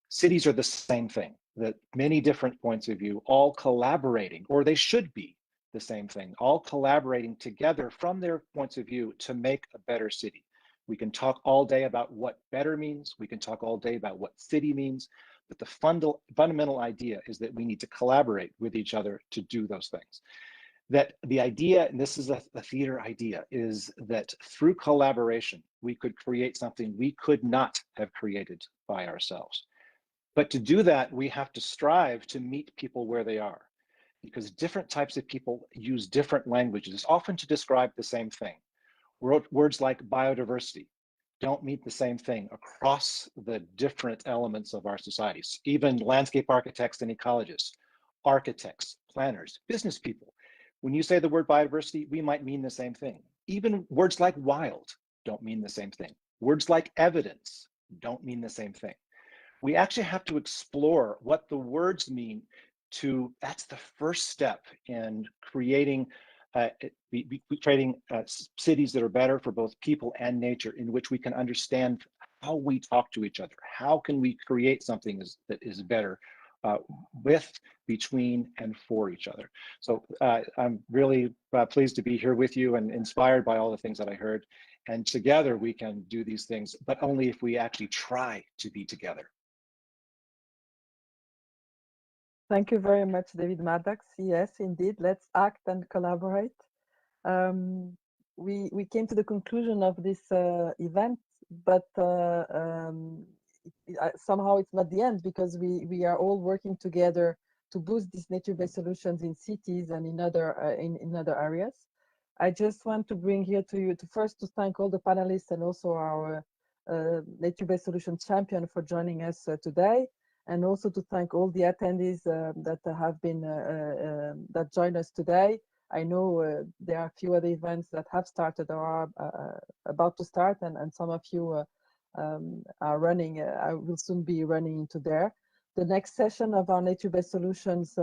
Cities are the same thing, that many different points of view, all collaborating, or they should be the same thing, all collaborating together from their points of view to make a better city. We can talk all day about what better means. We can talk all day about what city means, but the fundamental idea is that we need to collaborate with each other to do those things. That the idea, and this is a theater idea, is that through collaboration, we could create something we could not have created by ourselves. But to do that, we have to strive to meet people where they are, because different types of people use different languages, often to describe the same thing. Words like biodiversity don't mean the same thing across the different elements of our societies. Even landscape architects and ecologists, architects, planners, business people. When you say the word biodiversity, we might mean the same thing. Even words like wild don't mean the same thing. Words like evidence don't mean the same thing. We actually have to explore what the words mean that's the first step in creating cities that are better for both people and nature, in which we can understand how we talk to each other. How can we create something that is better with, between, and for each other? So I'm really pleased to be here with you and inspired by all the things that I heard. And together we can do these things, but only if we actually try to be together. Thank you very much, David Maddox. Yes, indeed, let's act and collaborate. We came to the conclusion of this event, but somehow it's not the end, because we are all working together to boost these nature-based solutions in cities and in other areas. I just want to bring here to you first to thank all the panelists and also our nature-based solution champion for joining us today, and also to thank all the attendees that have been that joined us today. I know there are a few other events that have started or are about to start, and some of you are running. I will soon be running into there. The next session of our nature-based solutions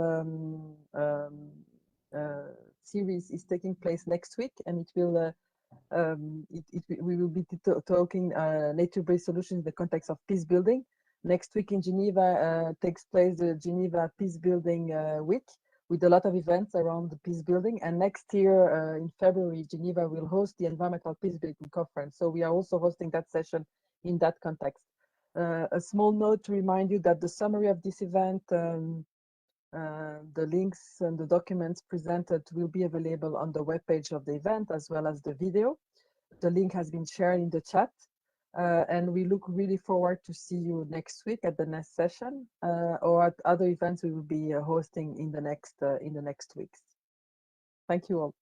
series is taking place next week, and it will we will be talking nature-based solutions in the context of peace building. Next week in Geneva takes place the Geneva Peace Building Week, with a lot of events around the peace building. And next year in February, Geneva will host the Environmental Peace Building Conference. So we are also hosting that session in that context. A small note to remind you that the summary of this event, the links and the documents presented will be available on the webpage of the event, as well as the video. The link has been shared in the chat. And we look really forward to see you next week at the next session or at other events we will be hosting in the next weeks. Thank you all.